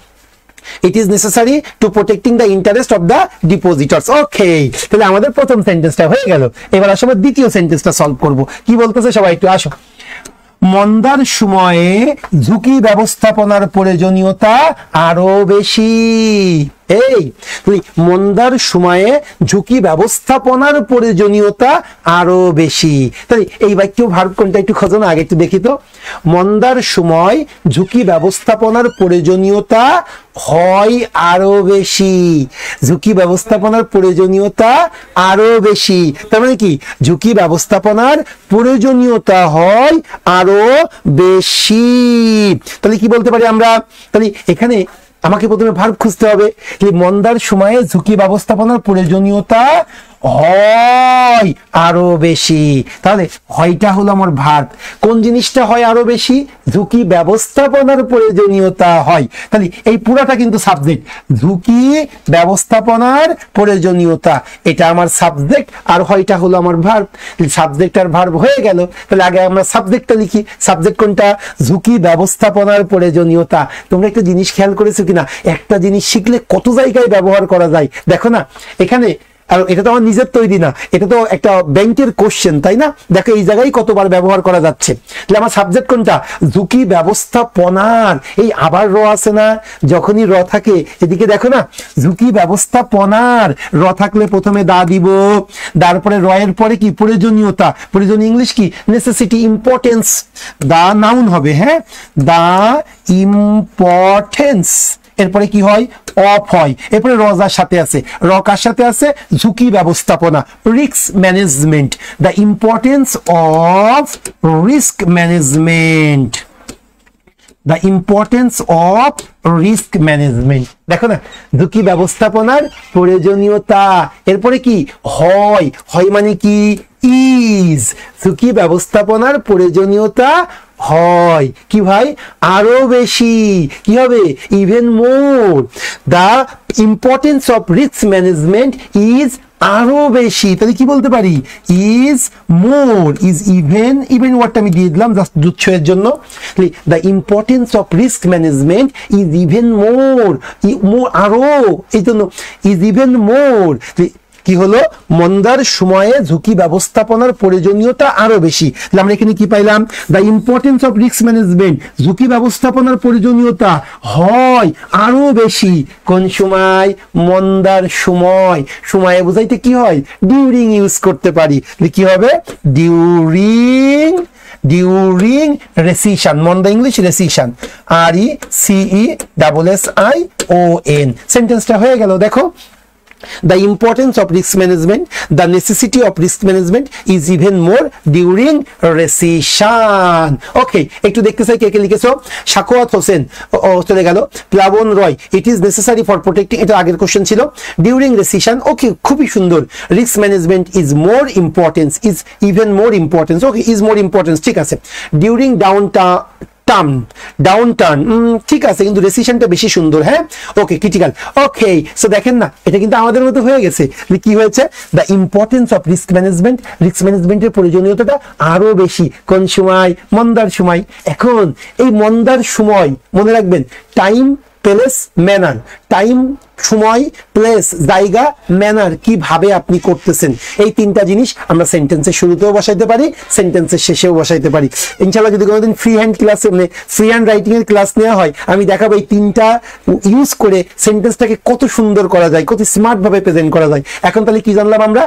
It is necessary to protecting the interest of the depositors. Okay, তাহলে আমাদের প্রথম সেন্টেন্সটা হয়ে গেল। এবার আসলে দ্বিতীয় সেন্টেন্সটা সলভ করব। কি বলতেছে সবাই একটু আসো। মন্দার সময়ে ঝুঁকি ব্যবস্থাপনার প্রয়োজনীয়তা আরো বেশি। এই মন্দার সময়ে ঝুঁকি ব্যবস্থাপনার প্রয়োজনীয়তা আরো বেশি। তাহলে এই বাক্য ভার্ব কোনটা একটু খোঁজো না, আগে একটু দেখি তো। মন্দার সময় ঝুঁকি ব্যবস্থাপনার প্রয়োজনীয়তা হয় আরো বেশি, ঝুঁকি ব্যবস্থাপনার প্রয়োজনীয়তা আরো বেশি। তার মানে কি, ঝুঁকি ব্যবস্থাপনার প্রয়োজনীয়তা হয় আরো বেশি। তাহলে কি বলতে পারি আমরা, তাহলে এখানে আমাকে প্রথমে ভার্ব খুঁজতে হবে। মন্দার সময়ে ঝুঁকি ব্যবস্থাপনার প্রয়োজনীয়তা হয় আরো বেশি। তাহলে হয়টা হলো আমার ভার্ব, কোন জিনিসটা হয় আরো বেশি, ঝুঁকি ব্যবস্থাপনার প্রয়োজনীয়তা হয়। তাহলে এই পুরাটা কিন্তু সাবজেক্ট, ঝুঁকি ব্যবস্থাপনার প্রয়োজনীয়তা এটা আমার সাবজেক্ট, আর হয়টা হলো আমার ভার্ব। সাবজেক্ট আর ভার্ব হয়ে গেল। তাহলে আগে আমরা সাবজেক্টটা লিখি। সাবজেক্ট কোনটা, ঝুঁকি ব্যবস্থাপনার প্রয়োজনীয়তা। তোমরা একটা জিনিস খেয়াল করেছো কিনা, একটা জিনিস শিখলে কত জায়গায় ব্যবহার করা যায় দেখো না। এখানে আর এটা তো আমার নিজের তৈরি না, এটা তো একটা ব্যাংকের কোশ্চেন, তাই না? দেখো এই জায়গায় কতবার ব্যবহার করা যাচ্ছে। তাহলে আমার সাবজেক্ট কোনটা, ঝুঁকি ব্যবস্থাপনার। এই আবার র আছে না, যখনই র থাকে এদিকে দেখো না, ঝুঁকি ব্যবস্থাপনার র থাকলে প্রথমে দা দিব, তারপরে র এর পরে কি, প্রয়োজনীয়তা। প্রয়োজনীয় ইংলিশ কি, নেসেসিটি, ইম্পর্টেন্স। দা নাউন হবে, হ্যাঁ, দা ইম্পর্টেন্স। এরপরে কি হয়, অফ হয়। এরপরে রজার সাথে আছে, র কার সাথে আছে, ঝুঁকি ব্যবস্থাপনা, risk management. The importance of risk management, the importance of risk management. দেখো না, ঝুঁকি ব্যবস্থাপনার প্রয়োজনীয়তা। এরপরে কি হয়, হয় মানে কি, ইজ। ঝুঁকি ব্যবস্থাপনার প্রয়োজনীয়তা হয় কি ভাই, আরো বেশি। কি হবে, even more. The importance of risk management is আরো বেশি। তাহলে কি বলতে পারি, is more, is even. Even ওয়ার্ডটা আমি দিয়ে দিলাম জাস্ট দুচ্ছয়ের জন্য। The importance of risk management is even মোর, আরো, এই জন্য ইজ ইভেন মোর। কি হলো, মন্দার সময়ে ঝুঁকি ব্যবস্থাপনার প্রয়োজনীয়তা আরো বেশি। আমরা এখানে কি পাইলাম, the importance of risk management, ঝুঁকি ব্যবস্থাপনার প্রয়োজনীয়তা হয় আরো বেশি কোন সময়, মন্দার সময়। সময়ে বোঝাইতে কি হয়, ডিউরিং ইউজ করতে পারি, কি হবে, ডিউরিং রেসিশন, মন্দা ইংলিশ রেসিশন, RECESSION। সেন্টেন্সটা হয়ে গেল। দেখো, the importance of risk management, the necessity of risk management is even more during recession. Okay, একটু দেখতে চাই কে কে লিখেছো। শাকওয়াত হোসেন চলে গেল। প্লাবন রয়, it is necessary for protecting, এটা আগের কোশ্চেন ছিল। during recession, ওকে, খুবই সুন্দর। risk management is more importance, is even more importance, okay, is more importance, ঠিক আছে। during ডাউনটার্ন ঠিক আছে, কিন্তু রেসিশনটা বেশি সুন্দর। হ্যাঁ, ওকে, ক্রিটিক্যাল। ওকে, সো দেখেন না, এটা কিন্তু আমাদের মতো হয়ে গেছে। কি হয়েছে, দ্য ইম্পর্টেন্স অফ রিস্ক ম্যানেজমেন্টের প্রয়োজনীয়তাটা আরো বেশি কোন সময়, মন্দার সময়। এখন এই মন্দার সময় মনে রাখবেন, টাইম, প্লেস, ম্যানার। টাইম, সময়, প্লেস, জায়গা, ম্যানার, কিভাবে আপনি করতেছেন, এই তিনটা জিনিস আমরা সেন্টেন্সের শুরুতেও বসাইতে পারি, সেন্টেন্সের শেষেও বসাইতে পারি। ইনশাআল্লাহ যদি কোনোদিন ফ্রি হ্যান্ড ক্লাসে, মানে ফ্রি হ্যান্ড রাইটিং এর ক্লাস নেওয়া হয়, আমি দেখাবো এই তিনটা ইউজ করে সেন্টেন্সটাকে কত সুন্দর করা যায়, কত স্মার্ট ভাবে প্রেজেন্ট করা যায়। এখন তাহলে কি জানলাম আমরা,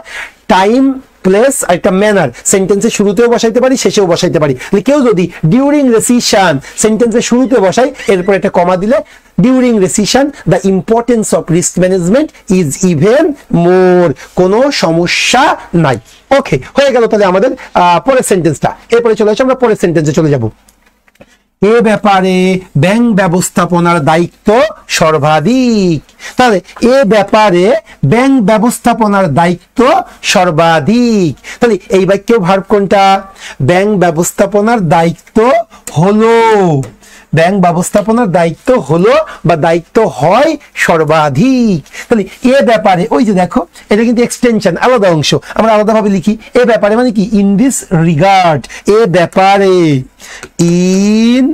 টাইম, প্লেস আর একটা ম্যানার সেন্টেন্সের শুরুতেও বসাইতে পারি, শেষেও বসাইতে পারি। কেউ যদি ডিউরিং রেসিশন সেন্টেন্সের শুরুতে বসাই, এরপর একটা কমা দিলে, during recession the importance of risk management is even more, কোনো সমস্যা নাই। ওকে, হয়ে গেল তাহলে আমাদের পরের সেন্টেন্সটা। এরপরে চলে আসে আমরা পরের সেন্টেন্সে চলে যাব। এ ব্যাপারে ব্যাংক ব্যবস্থাপনার দায়িত্ব সর্বাধিক। তাহলে এ ব্যাপারে ব্যাংক ব্যবস্থাপনার দায়িত্ব সর্বাধিক, তাহলে এই বাক্যের ভার্ব কোনটা, ব্যাংক ব্যবস্থাপনার দায়িত্ব হলো, ব্যাংক ব্যবস্থাপনার দায়িত্ব হলো বা দায়িত্ব হয় সর্বাধিক। তাহলে এ ব্যাপারে, ওই যে দেখো, এটা কিন্তু এক্সটেনশন, আলাদা অংশ, আমরা আলাদাভাবে লিখি। এ ব্যাপারে মানে কি, ইন দিস রিগার্ড, এ ব্যাপারে, ইন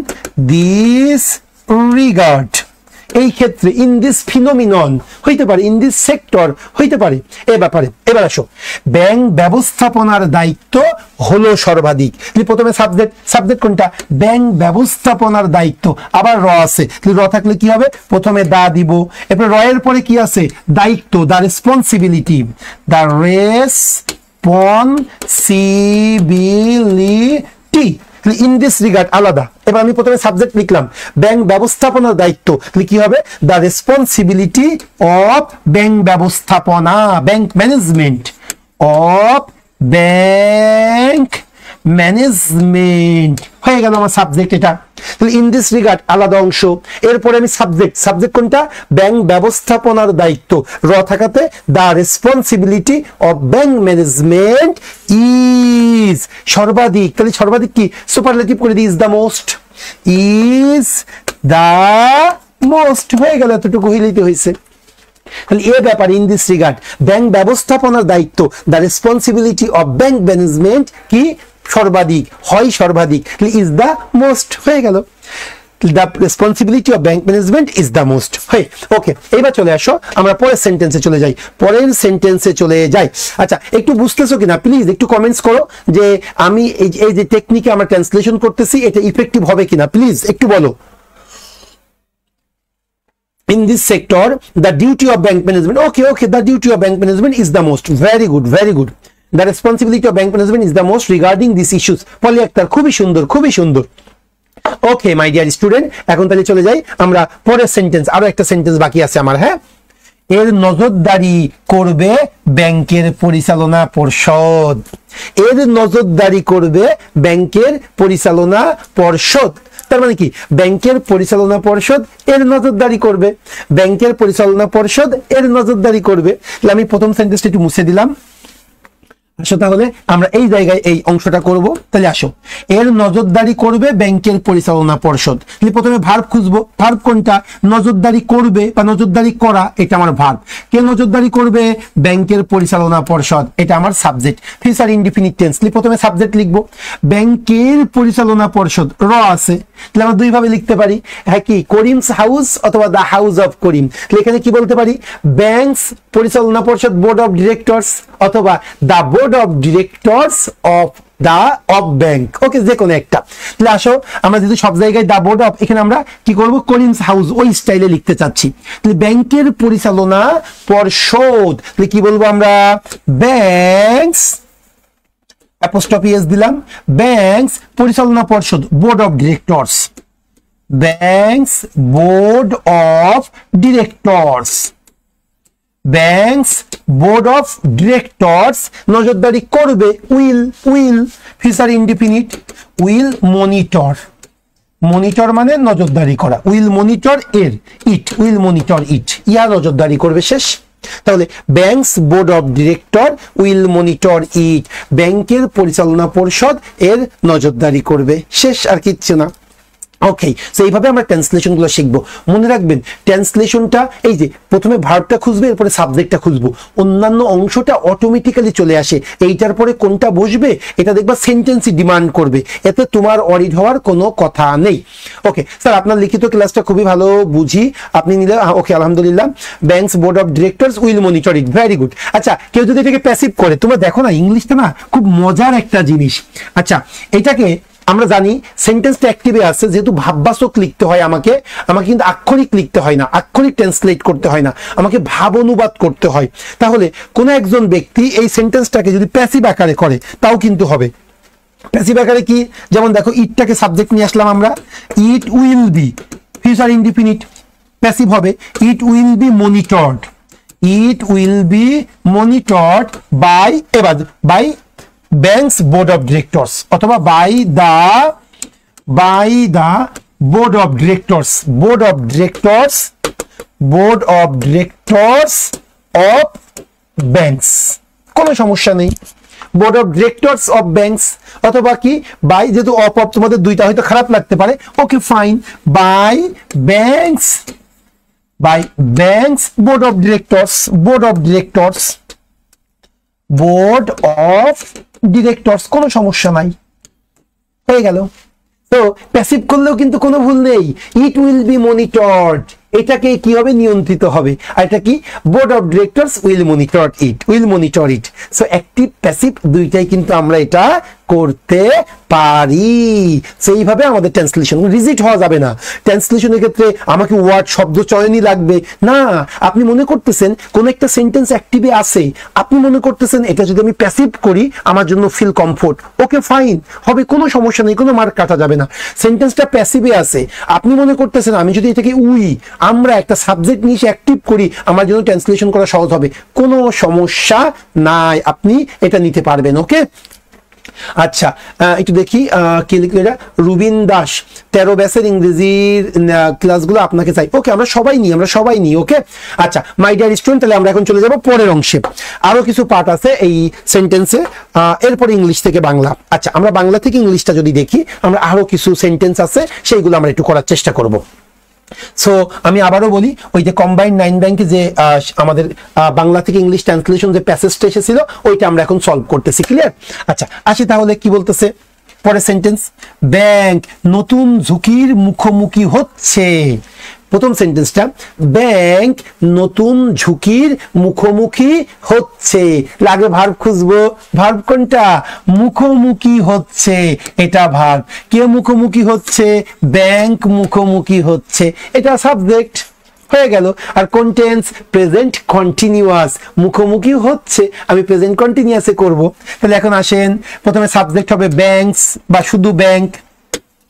দিস রিগার্ড, এই ক্ষেত্রে, ইন দিস ফিনোমিনন হইতে পারে, ইন দিস সেক্টর হইতে পারে, এ ব্যাপারে। এবার আসো, ব্যাংক ব্যবস্থাপনার দায়িত্ব হলো সর্বাধিক। প্রথমে সাবজেক্ট কোনটা, ব্যাংক ব্যবস্থাপনার দায়িত্ব, আবার র আছে, র থাকলে কি হবে, প্রথমে দা দিব, এরপর র এর পরে কি আছে, দায়িত্ব, the responsibility, the responsibility. In this regard আলাদা। এবার আমি প্রথমে সাবজেক্ট লিখলাম, ব্যাংক ব্যবস্থাপনার দায়িত্ব, কি হবে, দ্য রেসপন্সিবিলিটি অফ ব্যাংক ব্যবস্থাপনা, bank management, of bank management হয়ে গেল আমার সাবজেক্ট। এটা ইন দিস রিগার্ড আলাদা অংশ। এরপরে আমি সাবজেক্ট কোনটা, ব্যাংক ব্যবস্থাপনার দায়িত্ব, র থাকাতে the responsibility of bank management is সর্বাধিক। তাহলে সর্বাধিক কি, সুপারলেটিভ করে দিই, is the most, is the most হয়ে গেল, এতটুকু হইলেই হয়েছে। তাহলে এ ব্যাপারে, ইন দিস রিগার্ড, ব্যাংক ব্যবস্থাপনার দায়িত্ব, the responsibility of bank management কি সর্বাধিক, হয় সর্বাধিক, ইজ দ্য মোস্ট হয়ে গেল। The responsibility of bank management is the most হয়ে। ওকে, এইবার চলে আসো আমরা পরের সেন্টেন্সে চলে যাই, পরের সেন্টেন্সে চলে যাই। আচ্ছা, একটু বুঝতেছো কিনা প্লিজ একটু কমেন্টস করো, যে আমি এই যে টেকনিকে আমরা ট্রান্সলেশন করতেছি এটা ইফেক্টিভ হবে কিনা, প্লিজ একটু বলো। In this sector, the duty of bank management, okay, the duty of bank management is the most, very good, very good. The responsibility of bank management is the most regarding these issues. পলি আক্তার, খুবই সুন্দর, খুবই সুন্দর। ওকে my dear student, এখন তাহলে চলে যাই আমরা পরের সেন্টেন্স, আরো একটা সেন্টেন্স বাকি আছে আমার। হ্যাঁ, এর নজরদারি করবে ব্যাংকের পরিচালনা পর্ষদ, এর নজরদারি করবে ব্যাংকের পরিচালনা পর্ষদ। তার মানে কি, ব্যাংকের পরিচালনা পর্ষদ এর নজরদারি করবে, ব্যাংকের পরিচালনা পর্ষদ এর নজরদারি করবে। আমি প্রথম সেন্টেন্সটা একটু মুছে দিলাম, আসো তাহলে আমরা এই জায়গায় এই অংশটা করব। তাহলে আসো, এর নজরদারি করবে ব্যাংকের পরিচালনা পর্ষদ। তাহলে প্রথমে ভার্ব খুঁজবো। ভার্ব কোনটা? নজরদারি করবে বা নজরদারি করা, এটা আমার ভার্ব। কে নজরদারি করবে? ব্যাংকের পরিচালনা পর্ষদ, এটা আমার সাবজেক্ট। ফিউচার ইনডিফিনিট টেন্স, প্রথমে সাবজেক্ট লিখবো। ব্যাংকের পরিচালনা পর্ষদ র আছে, তাহলে আমরা দুই ভাবে লিখতে পারি। হ্যাঁ, কি করিমস হাউস অথবা দ্য হাউস অফ করিম। তাহলে এখানে কি বলতে পারি? ব্যাংকস পরিচালনা পর্ষদ, বোর্ড অফ ডিরেক্টরস, অথবা the board of directors of bank. Okay, যে কোনো একটা। তাহলে আসো, আমরা যেহেতু সব জায়গায় দা বোর্ড অফ, এখানে আমরা কি করব? করিমস হাউস ওই স্টাইলে লিখতে চাচ্ছি। তাহলে ব্যাংকের পরিচালনা পর্ষদ, তাহলে কি বলবো আমরা? ব্যাংকস অ্যাপোস্ট্রফি এস দিলাম, ব্যাংকস পরিচালনা পর্ষদ, board of directors, banks board of directors, banks board of directors নজরদারি করবে। Will future indefinite, will monitor. Monitor মানে নজরদারি করা। উইল মনিটর এর ইট, উইল মনিটর ইট, ইয়া নজরদারি করবে। শেষ। তাহলে banks board of director will monitor it, ব্যাংকের পরিচালনা পরিষদ এর নজরদারি করবে। শেষ, আর কিচ্ছু না। ওকে, সো এইভাবে আমরা ট্রান্সলেশন গুলো শিখবো। মনে রাখবেন, ট্রান্সলেশনটা এই যে প্রথমে ভার্বটা খুঁজবে, এরপরে সাবজেক্টটা খুঁজবো, অন্যান্য অংশটা অটোমেটিক্যালি চলে আসে। এইটার পরে কোনটা বসবে এটা দেখবা সেন্টেন্সই ডিমান্ড করবে, এতে তোমার অরিড হওয়ার কোনো কথা নেই। ওকে স্যার, আপনার লিখিত ক্লাসটা খুবই ভালো বুঝি, আপনি নিলে ওকে আলহামদুলিল্লাহ। Banks board of directors will monitor it, very good. আচ্ছা, কেউ যদি এটাকে প্যাসিভ করে, তোমরা দেখো না ইংলিশটা না খুব মজার একটা জিনিস। আচ্ছা, এটাকে আমরা জানি সেন্টেন্সটা অ্যাক্টিভে আছে, যেহেতু ভাববাচক লিখতে হয় আমাকে কিন্তু আক্ষরিক লিখতে হয় না, আক্ষরিক ট্রান্সলেট করতে হয় না, আমাকে ভাব অনুবাদ করতে হয়। তাহলে কোন একজন ব্যক্তি এই সেন্টেন্সটাকে যদি প্যাসিভ আকারে করে তাও কিন্তু হবে। প্যাসিভ আকারে কি? যেমন দেখো, ইটটাকে সাবজেক্ট নিয়ে আসলাম আমরা, it will be future indefinite, passive হবে it will be monitored, it will be monitored by, এবার by banks board of directors, অথবা by the board of directors, board of directors of banks, কোনো সমস্যা নেই। Board of directors of banks, অথবা কি by, যেহেতু of তোমাদের দুইটা হয়তো খারাপ লাগতে পারে, okay fine, by banks board of directors কোনো সমস্যা নাই, হয়ে গেল। তো প্যাসিভ করলেও কিন্তু কোনো ভুল নেই, ইট উইল বি মনিটরড, এটাকে কি হবে? নিয়ন্ত্রিত হবে। আর এটা কি? Board of directors will monitor it. So active passive দুইটাই কিন্তু আমরা এটা করতে পারি। সেইভাবে আমাদের ট্রান্সলেশন, রিজিট হওয়া যাবে না। ট্রান্সলেশনের ক্ষেত্রে আমাকে ওয়ার্ড শব্দ চয়নই লাগবে না। আপনি মনে করতেছেন কোন একটা সেন্টেন্স অ্যাক্টিভে আছে, আপনি মনে করতেছেন এটা যদি আমি প্যাসিভ করি আমার জন্য ফিল কমফোর্ট, ওকে ফাইন, হবে, কোনো সমস্যা নেই, কোনো মার্ক কাটা যাবে না। সেন্টেন্সটা প্যাসিভে আছে, আপনি মনে করতেছেন আমি যদি এটাকে আমরা একটা সাবজেক্ট নিয়ে অ্যাক্টিভ করি আমার জন্য ট্রান্সলেশন করা সহজ হবে, কোনো সমস্যা নাই, আপনি এটা নিতে পারবেন। ওকে, আচ্ছা একটু দেখি কি লিখলো এটা, রুবিন দাস, 13 ব্যাচের ইংরেজির ক্লাসগুলো আপনাকে চাই। ওকে, আমরা সবাই নিই। ওকে, আচ্ছা মাই ডিয়ার স্টুডেন্ট, তাহলে আমরা এখন চলে যাব পরের অংশে। আরো কিছু পার্ট আছে এই সেন্টেন্সে, এরপরে ইংলিশ থেকে বাংলা। আচ্ছা, আমরা বাংলা থেকে ইংলিশটা যদি দেখি, আমরা আরো কিছু সেন্টেন্স আছে সেইগুলো আমরা একটু করার চেষ্টা করব। সো আমি আবারও বলি, ওই যে কম্বাইন্ড 9 ব্যাংকে যে আমাদের বাংলা থেকে ইংলিশ ট্রান্সলেশন যে প্যাসেজটা এসেছিল ওইটা আমরা এখন সলভ করতেছি। ক্লিয়ার? আচ্ছা আসি তাহলে, কি বলতেছে পরের সেন্টেন্স, ব্যাংক নতুন ঝুঁকির মুখোমুখি হচ্ছে। প্রথম সেন্টেন্সটা, ব্যাংক নতুন ঝুঁকির মুখোমুখি হচ্ছে, লাগে ভার্ব খুঁজবো। ভার্ব কোনটা? মুখোমুখি হচ্ছে, এটা ভার্ব। কে মুখোমুখি হচ্ছে? ব্যাংক মুখোমুখি হচ্ছে, এটা সাবজেক্ট, হয়ে গেল। আর কোনটেন্স? প্রেজেন্ট কন্টিনিউয়াস, মুখোমুখি হচ্ছে, আমি প্রেজেন্ট কন্টিনিউয়াসে করব। তাহলে এখন আসেন, প্রথমে সাবজেক্ট হবে ব্যাংকস বা শুধু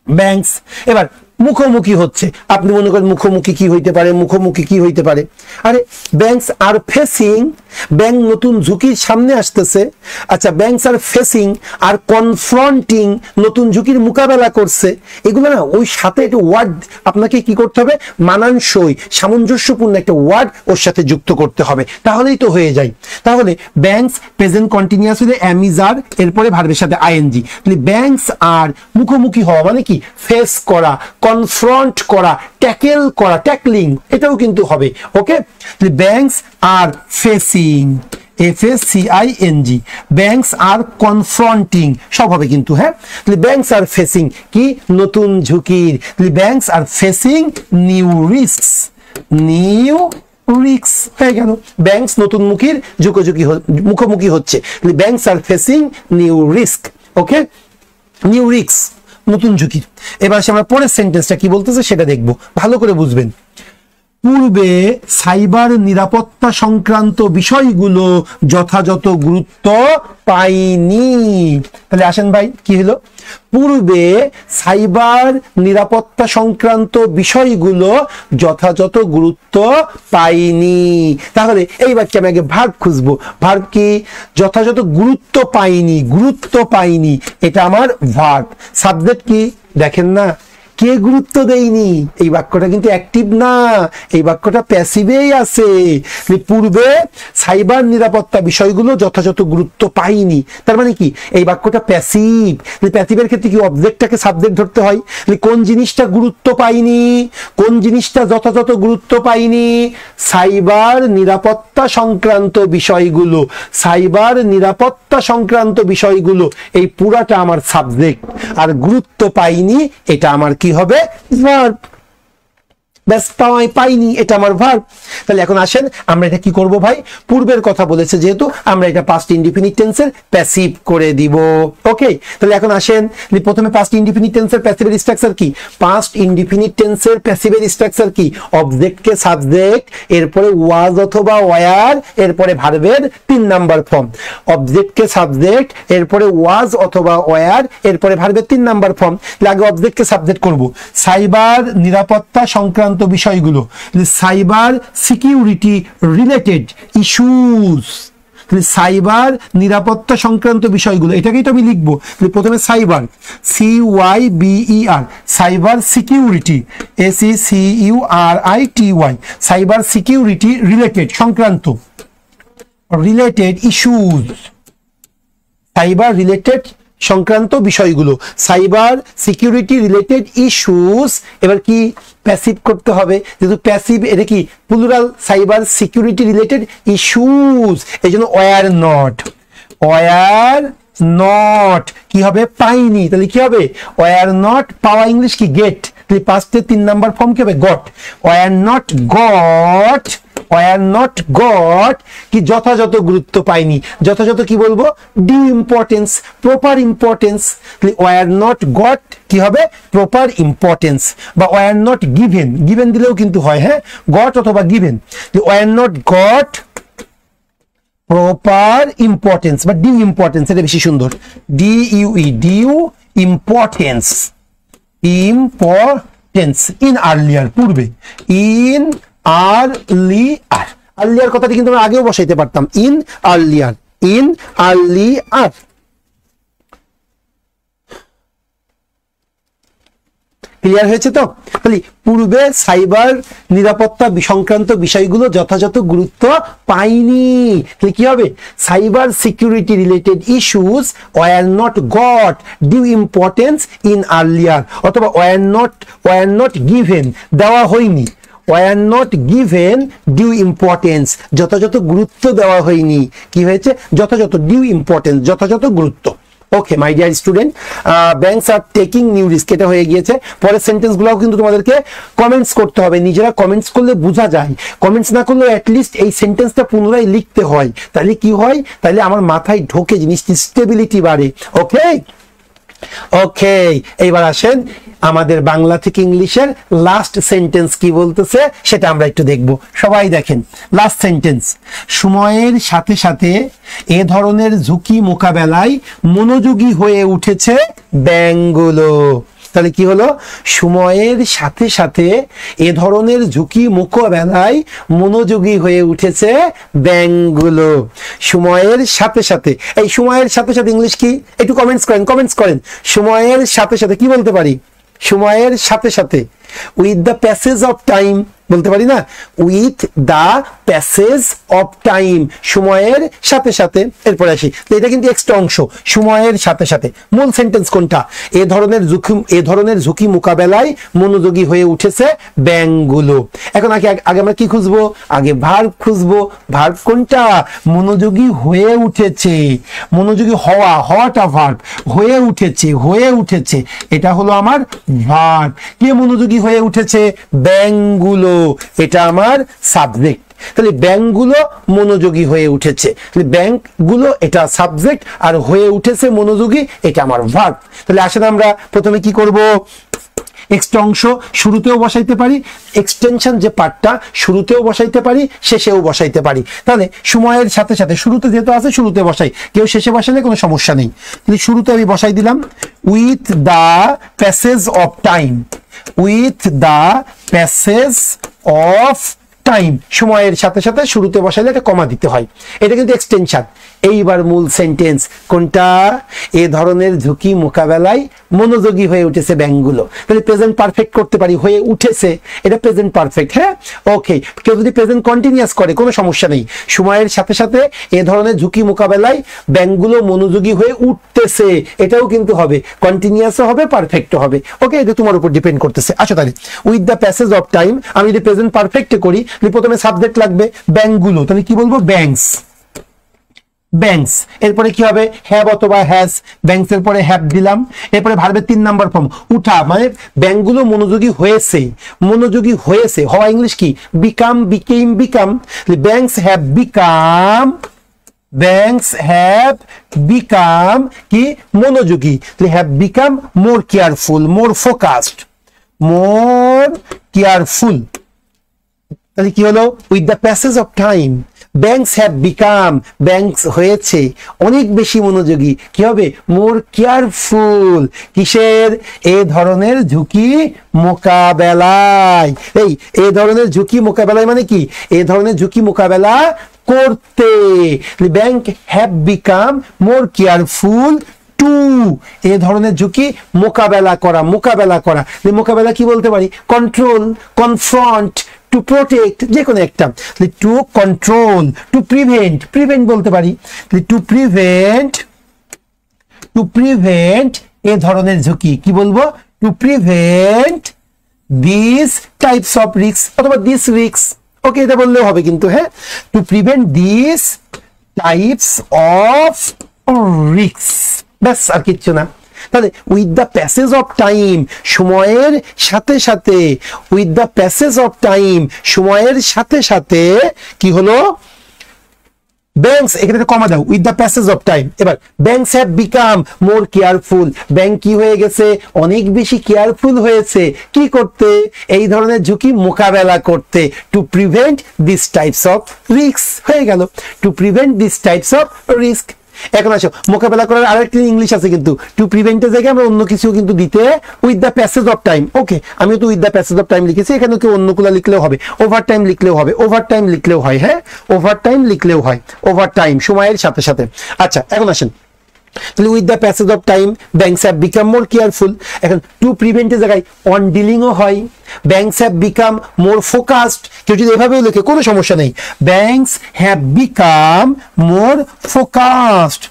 ব্যাংকস। এবার মুখোমুখি হচ্ছে। আপনি মনে করেন মুখোমুখি কি হইতে পারে, মুখোমুখি কি হইতে পারে? আরে ব্যাংকস আর ফেসিং, ব্যাংক নতুন ঝুঁকির সামনে আসতেছে। আচ্ছা, ব্যাংকস আর ফেসিং আর কনফ্রন্টিং, নতুন ঝুঁকির মোকাবেলা করছে। এগুলো না ওই সাথে একটা ওয়ার্ড আপনাকে কি করতে হবে, মানানসই সামঞ্জস্যপূর্ণ একটা ওয়ার্ড ওর সাথে যুক্ত করতে হবে, তাহলেই তো হয়ে যায়। তাহলে ব্যাংকস প্রেজেন্ট কন্টিনিউয়াস হলে অ্যামিজার, এরপরে ভার্বের সাথে আইএনজি। তাহলে ব্যাংকস আর মুখোমুখি হওয়া মানে কি, ফেস করা, কনফ্রন্ট করা, ট্যাকেল করা, ট্যাকলিং, এটাও কিন্তু হবে। ওকে, তাহলে banks are facing, FACING, banks are confronting, সব হবে কিন্তু। হ্যাঁ, তাহলে ব্যাংকস আর ফেসিং কি, নতুন ঝুঁকির। তাহলে banks are facing new risks, new risk হয়ে গেল। ব্যাংকস নতুন মুখোমুখি হচ্ছে, banks are facing new risk. Okay, new risk, নতুন ঝুঁকি। এবার আমরা পরের সেন্টেন্সটা কি বলতেছে সেটা দেখবো, ভালো করে বুঝবেন। পূর্বে সাইবার নিরাপত্তা সংক্রান্ত বিষয়গুলো যথাযথ গুরুত্ব পায়নি। তাহলে আসেন ভাই, কি হলো? পূর্বে সাইবার নিরাপত্তা সংক্রান্ত বিষয়গুলো যথাযথ গুরুত্ব পায়নি। তাহলে এই বাক্যে আমি আগে ভার্ব খুঁজবো। ভার্ব কি? যথাযথ গুরুত্ব পায়নি, গুরুত্ব পায়নি, এটা আমার ভার্ব। সাবজেক্ট কি? দেখেন না, কে গুরুত্ব দেয়নি, এই বাক্যটা কিন্তু অ্যাক্টিভ না, এই বাক্যটা প্যাসিভেই আছে। পূর্বে সাইবার নিরাপত্তা বিষয়গুলো যথাযথ গুরুত্ব পায়নি, তার মানে কি এই বাক্যটা প্যাসিভ। প্যাসিভের ক্ষেত্রে কি অবজেক্টটাকে সাবজেক্ট ধরতে হয়। কোন জিনিসটা গুরুত্ব পায়নি, কোন জিনিসটা যথাযথ গুরুত্ব পায়নি? সাইবার নিরাপত্তা সংক্রান্ত বিষয়গুলো, সাইবার নিরাপত্তা সংক্রান্ত বিষয়গুলো, এই পুরাটা আমার সাবজেক্ট, আর গুরুত্ব পায়নি এটা আমার কি হবে? ভার্ব। ব্যাস, পাইনি, এটা আমার ভার্ব। তাহলে এখন আসেন আমরা এটা কি করব ভাই, পূর্বের কথা বলেছে যেহেতু আমরা এটা পাস্ট ইনডিফিনিট টেন্সের প্যাসিভ করে দিব। ওকে, তাহলে এখন আসেন প্রথমে পাস্ট ইনডিফিনিট টেন্সের প্যাসিভের স্ট্রাকচার কি? পাস্ট ইনডিফিনিট টেন্সের প্যাসিভের স্ট্রাকচার কি? অবজেক্টকে সাবজেক্ট, এরপরে ওয়াজ অথবা ওয়ার, এরপরে ভার্বের 3 নাম্বার ফর্ম। অবজেক্টকে সাবজেক্ট, এরপরে ওয়াজ অথবা ওয়ার, এরপরে ভার্বের 3 নাম্বার ফর্ম। আগে অবজেক্টকে সাবজেক্ট করব। সাইবার নিরাপত্তা সংক্রান্ত বিষয়গুলো, cyber security related issues, cyber নিরাপত্তা সংক্রান্ত বিষয়গুলো, এটাকেই তো আমি লিখবো। প্রথমে cyber, CYBER, cyber security, SECURITY, cyber security related, সংক্রান্ত, রিলেটেড ইস্যুস, সাইবার রিলেটেড সংক্রান্ত বিষয়গুলো, সাইবার সিকিউরিটি রিলেটেড ইস্যুস। এবার কি প্যাসিভ করতে হবে, যেহেতু প্যাসিভ, এটা কি plural, cyber security related issues, এই জন্য ওয়ার নট, ওয়ার নট কি হবে? পাইনি। তাহলে কি হবে? ওয়ার নট, পাওয়া ইংলিশ কি? গেট। তাহলে পাস্টের 3 নাম্বার ফর্ম কি হবে? Got. Were not got, were not got কি যথাযথ গুরুত্ব পায়নি। যথাযথ কি বলবো? Due importance, proper importance. Were not got কি হবে? প্রপার ইম্পর্টেন্স, বা ওয়ার নট গিভেন, গিভেন দিলেও কিন্তু হয়। হ্যাঁ, গট অথবা given. Were not got proper importance বা ডিউ ইম্পর্টেন্স, এটা বেশি সুন্দর। DUE, due importance, importance in earlier, পূর্বে, ইন আর্লিয়ার, আর্লিয়ার কথাটি কিন্তু আমরা আগেও বসাইতে পারতাম, in earlier, in earlier. Clear হয়েছে তো? তাহলে পূর্বে সাইবার নিরাপত্তা সংক্রান্ত বিষয়গুলো যথাযথ গুরুত্ব পায়নি। তাহলে কি হবে? Cyber security related issues were not got due importance in earlier, অথবা ওয়ার নট গিভেন, দেওয়া হয়নি, were not given due importance, যথাযথ গুরুত্ব দেওয়া হয়নি। কি হয়েছে? যথাযথ, ডিউ ইম্পর্টেন্স, যথাযথ গুরুত্ব। Okay my dear student, banks are taking new risk, এটা হয়ে গিয়েছে। পরের সেন্টেন্সগুলোও কিন্তু তোমাদেরকে কমেন্টস করতে হবে, নিজেরা কমেন্টস করলে বোঝা যায়, কমেন্টস না করলে অ্যাটলিস্ট এই সেন্টেন্সটা পুনরায় লিখতে হয়। তাহলে কি হয়? তাহলে আমার মাথায় ঢোকে, জিনিসটি স্টেবিলিটি বাড়ে। ওকে ওকে, এইবার আসেন আমাদের বাংলা থেকে ইংলিশের লাস্ট সেন্টেন্স কি বলতেছে সেটা আমরা একটু দেখব। সবাই দেখেন লাস্ট সেন্টেন্স। সময়ের সাথে সাথে এ ধরনের ঝুঁকি মোকাবেলায় মনোযোগী হয়ে উঠেছে ব্যাংকগুলো। তাহলে কি হলো, সময়ের সাথে সাথে এ ধরনের ঝুঁকি মোকাবেলায় মনোযোগী হয়ে উঠেছে ব্যাংকগুলো। সময়ের সাথে সাথে, এই সময়ের সাথে সাথে ইংলিশ কি একটু কমেন্টস করেন। সময়ের সাথে সাথে কি বলতে পারি? সময়ের সাথে সাথে, with the passage of time বলতে পারি না? With the passage of time, সময়ের সাথে সাথে। এরপরে আসি, এটা কিন্তু এক্সট্রা অংশ, সময়ের সাথে সাথে। মূল সেন্টেন্স কোনটা? এ ধরনের ঝুঁকি মোকাবেলায় মনোযোগী হয়ে উঠেছে ব্যাংকগুলো। এখন আগে আমরা কি খুঁজবো? আগে ভার্ব খুঁজবো। ভার্ব কোনটা? মনোযোগী হয়ে উঠেছে, মনোযোগী হওয়াটা ভার্ব, হয়ে উঠেছে এটা হলো আমার ভার্ব। কে মনোযোগী হয়ে উঠেছে? ব্যাংকগুলো, এটা আমার সাবজেক্ট। তাহলে ব্যাংকগুলো মনোযোগী হয়ে উঠেছে, তাহলে ব্যাংকগুলো এটা সাবজেক্ট, আর হয়ে উঠেছে মনোযোগী এটা আমার ভার্ব। তাহলে আসলে আমরা প্রথমে কি করব? এক্সট্রা অংশ শুরুতেও বসাইতে পারি, এক্সটেনশন যে পার্টটা শুরুতেও বসাইতে পারি, শেষেও বসাইতে পারি। তাহলে সময়ের সাথে সাথে, শুরুতে যেহেতু আছে শুরুতে বসাই, কেউ শেষে বসালে কোনো সমস্যা নেই। তাহলে শুরুতে আমি বসাই দিলাম with the passage of time, with the passage of time. সময়ের সাথে সাথে শুরুতে বসাইলে এটা কমা দিতে হয়, এটা কিন্তু এক্সটেনশন। এইবার মূল সেন্টেন্স কোনটা? এ ধরনের ঝুঁকি মোকাবেলায় মনোযোগী হয়ে উঠেছে ব্যাংকগুলো। তাহলে প্রেজেন্ট পারফেক্ট করতে পারি, হয়ে উঠেছে, এটা প্রেজেন্ট পারফেক্ট। হ্যাঁ, ওকে। কেউ যদি প্রেজেন্ট কন্টিনিউয়াস করে কোনো সমস্যা নেই। সময়ের সাথে সাথে এ ধরনের ঝুঁকি মোকাবেলায় ব্যাংকগুলো মনোযোগী হয়ে উঠতেছে, এটাও কিন্তু হবে, কন্টিনিউয়াসও হবে, পারফেক্টও হবে। ওকে, এটা তোমার উপর ডিপেন্ড করতেছে। আচ্ছা, তাহলে with the passage of time, আমি যদি প্রেজেন্ট পারফেক্ট করি, প্রথমে সাবজেক্ট লাগবে ব্যাংকগুলো, তাহলে কি বলবো? Banks, banks. এরপরে কি হবে? হ্যাভ অথবা হ্যাজ, ব্যাংকস এর পরে হ্যাভ দিলাম। এরপরে ভার্বের 3 নাম্বার ফর্ম উঠা, মানে ব্যাংকগুলো মনোযোগী হয়েছে, মনোযোগী হয়েছে। হওয়া ইংলিশ কি? Become, became, become. Banks have become, banks have become কি? মনোযোগী। Have become more careful, more focused, more careful. তাহলে কি হলো? With the passage of time banks have become, banks হয়েছে অনেক বেশি মনোযোগী। কি হবে? More careful. কিসের? এ ধরনের ঝুঁকি মোকাবেলায়। এই ধরনের ঝুঁকি মোকাবেলায় মানে কি? এ ধরনের ঝুঁকি মোকাবেলা করতে। Bank have become more careful to, এ ধরনের ঝুঁকি মোকাবেলা করা। মোকাবেলা কি বলতে পারি? কন্ট্রোল, কনফ্রন্ট, টু প্রোটেক্ট, যে কোনো একটা। টু কন্ট্রোল, টু প্রিভেন্ট বলতে পারি। টু প্রিভেন্ট এ ধরনের ঝুঁকি কি বলবো? To prevent this types of risk অথবা দিস রিস্ক। ওকে, এটা বললেও হবে কিন্তু। হ্যাঁ, to prevent this types of risk, ব্যাস, আর কিচ্ছু না। তাহলে with the passage of time, সময়ের সাথে সাথে, with the passage of time, সময়ের সাথে সাথে কি হলো? ব্যাংকস, এখানে কমা দাও, with the passage of time. এবার banks have become more careful, bank কি হয়ে গেছে? অনেক বেশি কেয়ারফুল হয়েছে। কি করতে? এই ধরনের ঝুঁকি মোকাবেলা করতে। Two prevent this types of risk হয়ে গেল, two prevent this types of risk. এখন আসো, মোকাবেলা করার আরেকটি ইংলিশ আছে কিন্তু, টু প্রিভেন্টের জায়গায় আমরা অন্য কিছু কিন্তু দিতে, with the passage of time. Okay, আমি তো with the passage of time লিখেছি, এখানে কেউ অন্যগুলো লিখলেও হবে, ওভার টাইম লিখলেও হবে, ওভার টাইম লিখলেও হয়। হ্যাঁ, ওভার টাইম লিখলেও হয়, ওভার টাইম, সময়ের সাথে সাথে। আচ্ছা, এখন আসেন, তাহলে with the passage of time banks have become more careful. এখন টু প্রিভেন্টের জায়গায় অন ডিলিংও হয়, banks have become more focused. কেউ যদি এভাবেও লেখে কোনো সমস্যা নেই, banks have become more focused,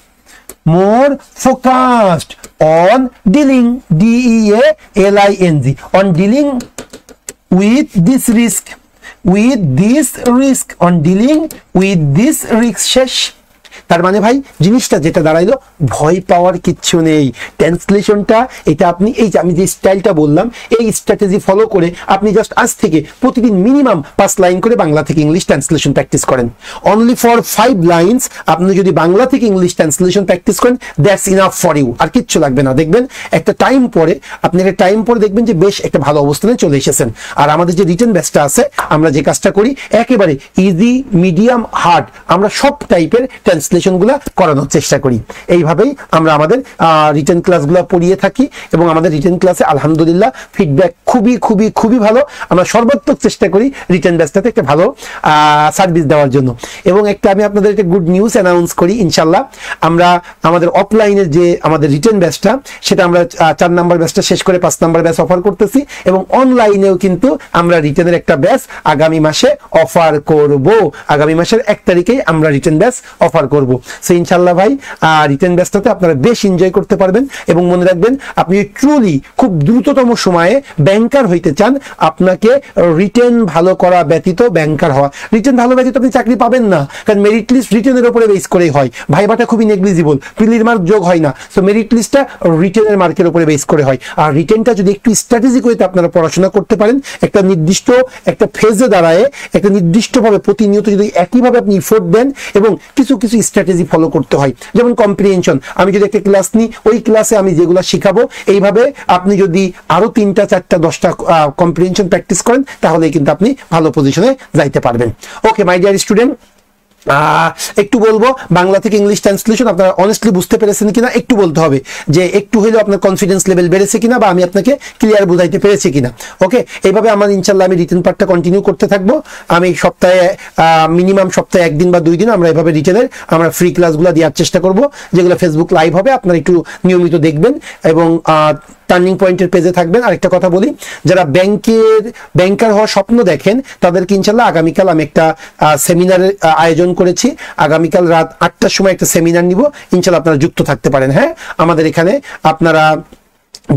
more focused on dealing, DEALING, on dealing with this risk, on dealing with this risk। শেষ। তার মানে ভাই জিনিসটা যেটা দাঁড়াইলো, ভয় পাওয়ার কিচ্ছু নেই। ট্রান্সলেশনটা এটা আপনি, এই যে আমি যে স্টাইলটা বললাম, এই স্ট্র্যাটেজি ফলো করে আপনি জাস্ট আজ থেকে প্রতিদিন মিনিমাম 5 লাইন করে বাংলা থেকে ইংলিশ ট্রান্সলেশন প্র্যাকটিস করেন। অনলি ফর 5 লাইনস আপনি যদি বাংলা থেকে ইংলিশ ট্রান্সলেশন প্র্যাকটিস করেন, দ্যাটস ইনাফ ফর ইউ, আর কিচ্ছু লাগবে না। দেখবেন একটা টাইম পরে, আপনি একটা টাইম পরে দেখবেন যে বেশ একটা ভালো অবস্থানে চলে এসেছেন। আর আমাদের যে রিটেন ব্যাচটা আছে, আমরা যে কাজটা করি একেবারে ইজি, মিডিয়াম, হার্ড, আমরা সব টাইপের ট্রান্সলেশন ট্রান্সলেশনগুলো করানোর চেষ্টা করি। এইভাবেই আমরা আমাদের রিটেন ক্লাসগুলো পড়িয়ে থাকি এবং আমাদের রিটেন ক্লাসে আলহামদুলিল্লাহ ফিডব্যাক খুবই খুবই খুবই ভালো। আমরা সর্বাত্মক চেষ্টা করি রিটেন ব্যাচটাতে একটা ভালো সার্ভিস দেওয়ার জন্য। এবং একটা আমি আপনাদেরকে গুড নিউজ অ্যানাউন্স করি, ইনশাল্লাহ আমরা আমাদের অফলাইনের যে আমাদের রিটেন ব্যাচটা সেটা আমরা 4 নাম্বার ব্যাচটা শেষ করে 5 নাম্বার ব্যাচ অফার করতেছি এবং অনলাইনেও কিন্তু আমরা রিটেনের একটা ব্যাচ আগামী মাসে অফার করব। আগামী মাসের 1 তারিখেই আমরা রিটেন ব্যাচ অফার করব। সো ইনশাল্লাহ ভাই রিটেন ব্যাচটাতে আপনারা বেশ এনজয় করতে পারবেন এবং মনে রাখবেন আপনি ট্রুলি খুব দ্রুততম সময়ে ব্যাংকার হইতে চান, আপনাকে রিটেন ভালো করা ব্যতীত ব্যাংকার হওয়া, রিটেন ভালো ব্যতীত আপনি চাকরি পাবেন না, কারণ মেরিট লিস্ট রিটেনের উপরে বেস করেই হয়। ভাইবাটা খুবই নেগলিজিবল, প্রিলির মার্ক যোগ হয় না। সো মেরিট লিস্টটা রিটেনের মার্কের উপরে বেস করে হয়। আর রিটেনটা যদি একটু স্ট্র্যাটেজিক ওয়েতে আপনারা পড়াশোনা করতে পারেন, একটা নির্দিষ্ট একটা ফেজে দাঁড়ায় একটা নির্দিষ্টভাবে প্রতিনিয়ত যদি একইভাবে আপনি ইফোর্ট দেন এবং কিছু কিছু স্ট্র্যাটেজি ফলো করতে হয়, যেমন কম্প্রিহেনশন। আমি যদি একটা ক্লাস নিই, ওই ক্লাসে আমি যেগুলো শিখাবো এইভাবে আপনি যদি আরো 3টা 4টা 10টা কম্প্রিহেনশন প্র্যাকটিস করেন তাহলে কিন্তু আপনি ভালো পজিশনে যাইতে পারবেন। ওকে মাই ডিয়ার স্টুডেন্ট, একটু বলবো বাংলা থেকে ইংলিশ ট্রান্সলেশন আপনারা অনেস্টলি বুঝতে পেরেছেন কিনা একটু বলতে হবে, যে একটু হলেও আপনার কনফিডেন্স লেভেল বেড়েছে কিনা বা আমি আপনাকে ক্লিয়ার বুঝাইতে পেরেছি কিনা। ওকে, এইভাবে আমার ইনশাল্লাহ আমি রিটেন পার্টটা কন্টিনিউ করতে থাকবো। আমি সপ্তাহে মিনিমাম সপ্তাহে 1 দিন বা 2 দিন আমরা এভাবে রিটেনের আমরা ফ্রি ক্লাসগুলো দেওয়ার চেষ্টা করব, যেগুলো ফেসবুক লাইভ হবে, আপনারা একটু নিয়মিত দেখবেন এবং টার্নিং পয়েন্টের পেজে থাকবেন। আরেকটা কথা বলি, যারা ব্যাংকার হওয়ার স্বপ্ন দেখেন তাদেরকে ইনশাল্লাহ আগামীকাল আমি একটা সেমিনারের আয়োজন করেছি। আগামীকাল রাত 8টার সময় একটা সেমিনার নিব, ইনশাল্লাহ আপনারা যুক্ত থাকতে পারেন। হ্যাঁ, আমাদের এখানে আপনারা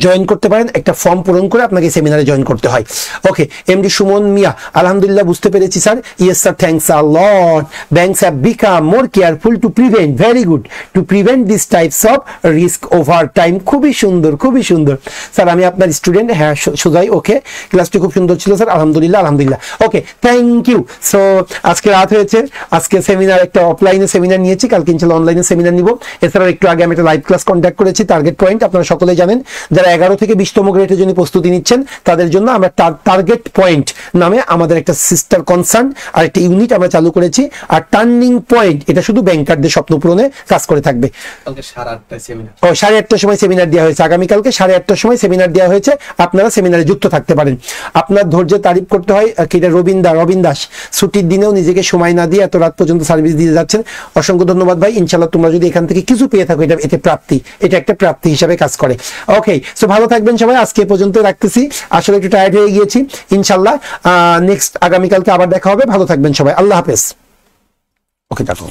জয়েন করতে পারেন, একটা ফর্ম পূরণ করে আপনাকে সেমিনারে জয়েন করতে হয়। ওকে, এমডি সুমন মিয়া, আলহামদুলিল্লাহ বুঝতে পেরেছি sir. Yes sir, thanks a lot. Banks have become more careful to prevent, very good, two prevent this types of risk over time. খুবই সুন্দর, খুবই সুন্দর স্যার, আমি আপনার স্টুডেন্ট। হ্যাঁ সুজাই, ওকে, ক্লাসটি খুব সুন্দর ছিল স্যার, আলহামদুলিল্লাহ আলহামদুলিল্লাহ। ওকে, থ্যাংক ইউ। সো আজকে রাত হয়েছে, আজকে সেমিনার একটা অফলাইনে সেমিনার নিয়েছি, কালকে ইনশাল্লাহ অনলাইনে সেমিনার নিব। এছাড়াও একটু আগে আমি একটা লাইভ ক্লাস কন্ডাক্ট করেছি, টার্গেট পয়েন্ট, আপনারা সকলে জানেন। যারা 11 থেকে 20তম গ্রেডের জন্য প্রস্তুতি নিচ্ছেন তাদের জন্য আমরা টার্গেট পয়েন্ট নামে আমাদের একটা সিস্টার কনসার্ন আর একটা ইউনিট আমরা চালু করেছি। আর টার্নিং পয়েন্ট এটা শুধু ব্যাংকারদের স্বপ্ন পূরণে কাজ করে থাকবে। কালকে 8:30 সেমিনার, 8:30টার সময় সেমিনার দেওয়া হয়েছে, আগামীকালকে 8:30টার সময় সেমিনার দেওয়া হয়েছে, আপনারা সেমিনারে যুক্ত থাকতে পারেন। আপনার ধৈর্যের তারিফ করতে হয়, এটা রবিন দাস ছুটির দিনেও নিজেকে সময় না দিয়ে এত রাত পর্যন্ত সার্ভিস দিয়ে যাচ্ছেন, অসংখ্য ধন্যবাদ ভাই। ইনশাল্লাহ তোমরা যদি এখান থেকে কিছু পেয়ে থাকো এটা প্রাপ্তি, এটা একটা প্রাপ্তি হিসাবে কাজ করে। ওকে, সো ভালো থাকবেন সবাই, আজকে পর্যন্ত রাখতেছি, আসলে একটু টায়ার্ড হয়ে গিয়েছি। ইনশাল্লাহ নেক্সট আগামীকালকে আবার দেখা হবে, ভালো থাকবেন সবাই, আল্লাহ হাফেজ। ওকে, দেখো।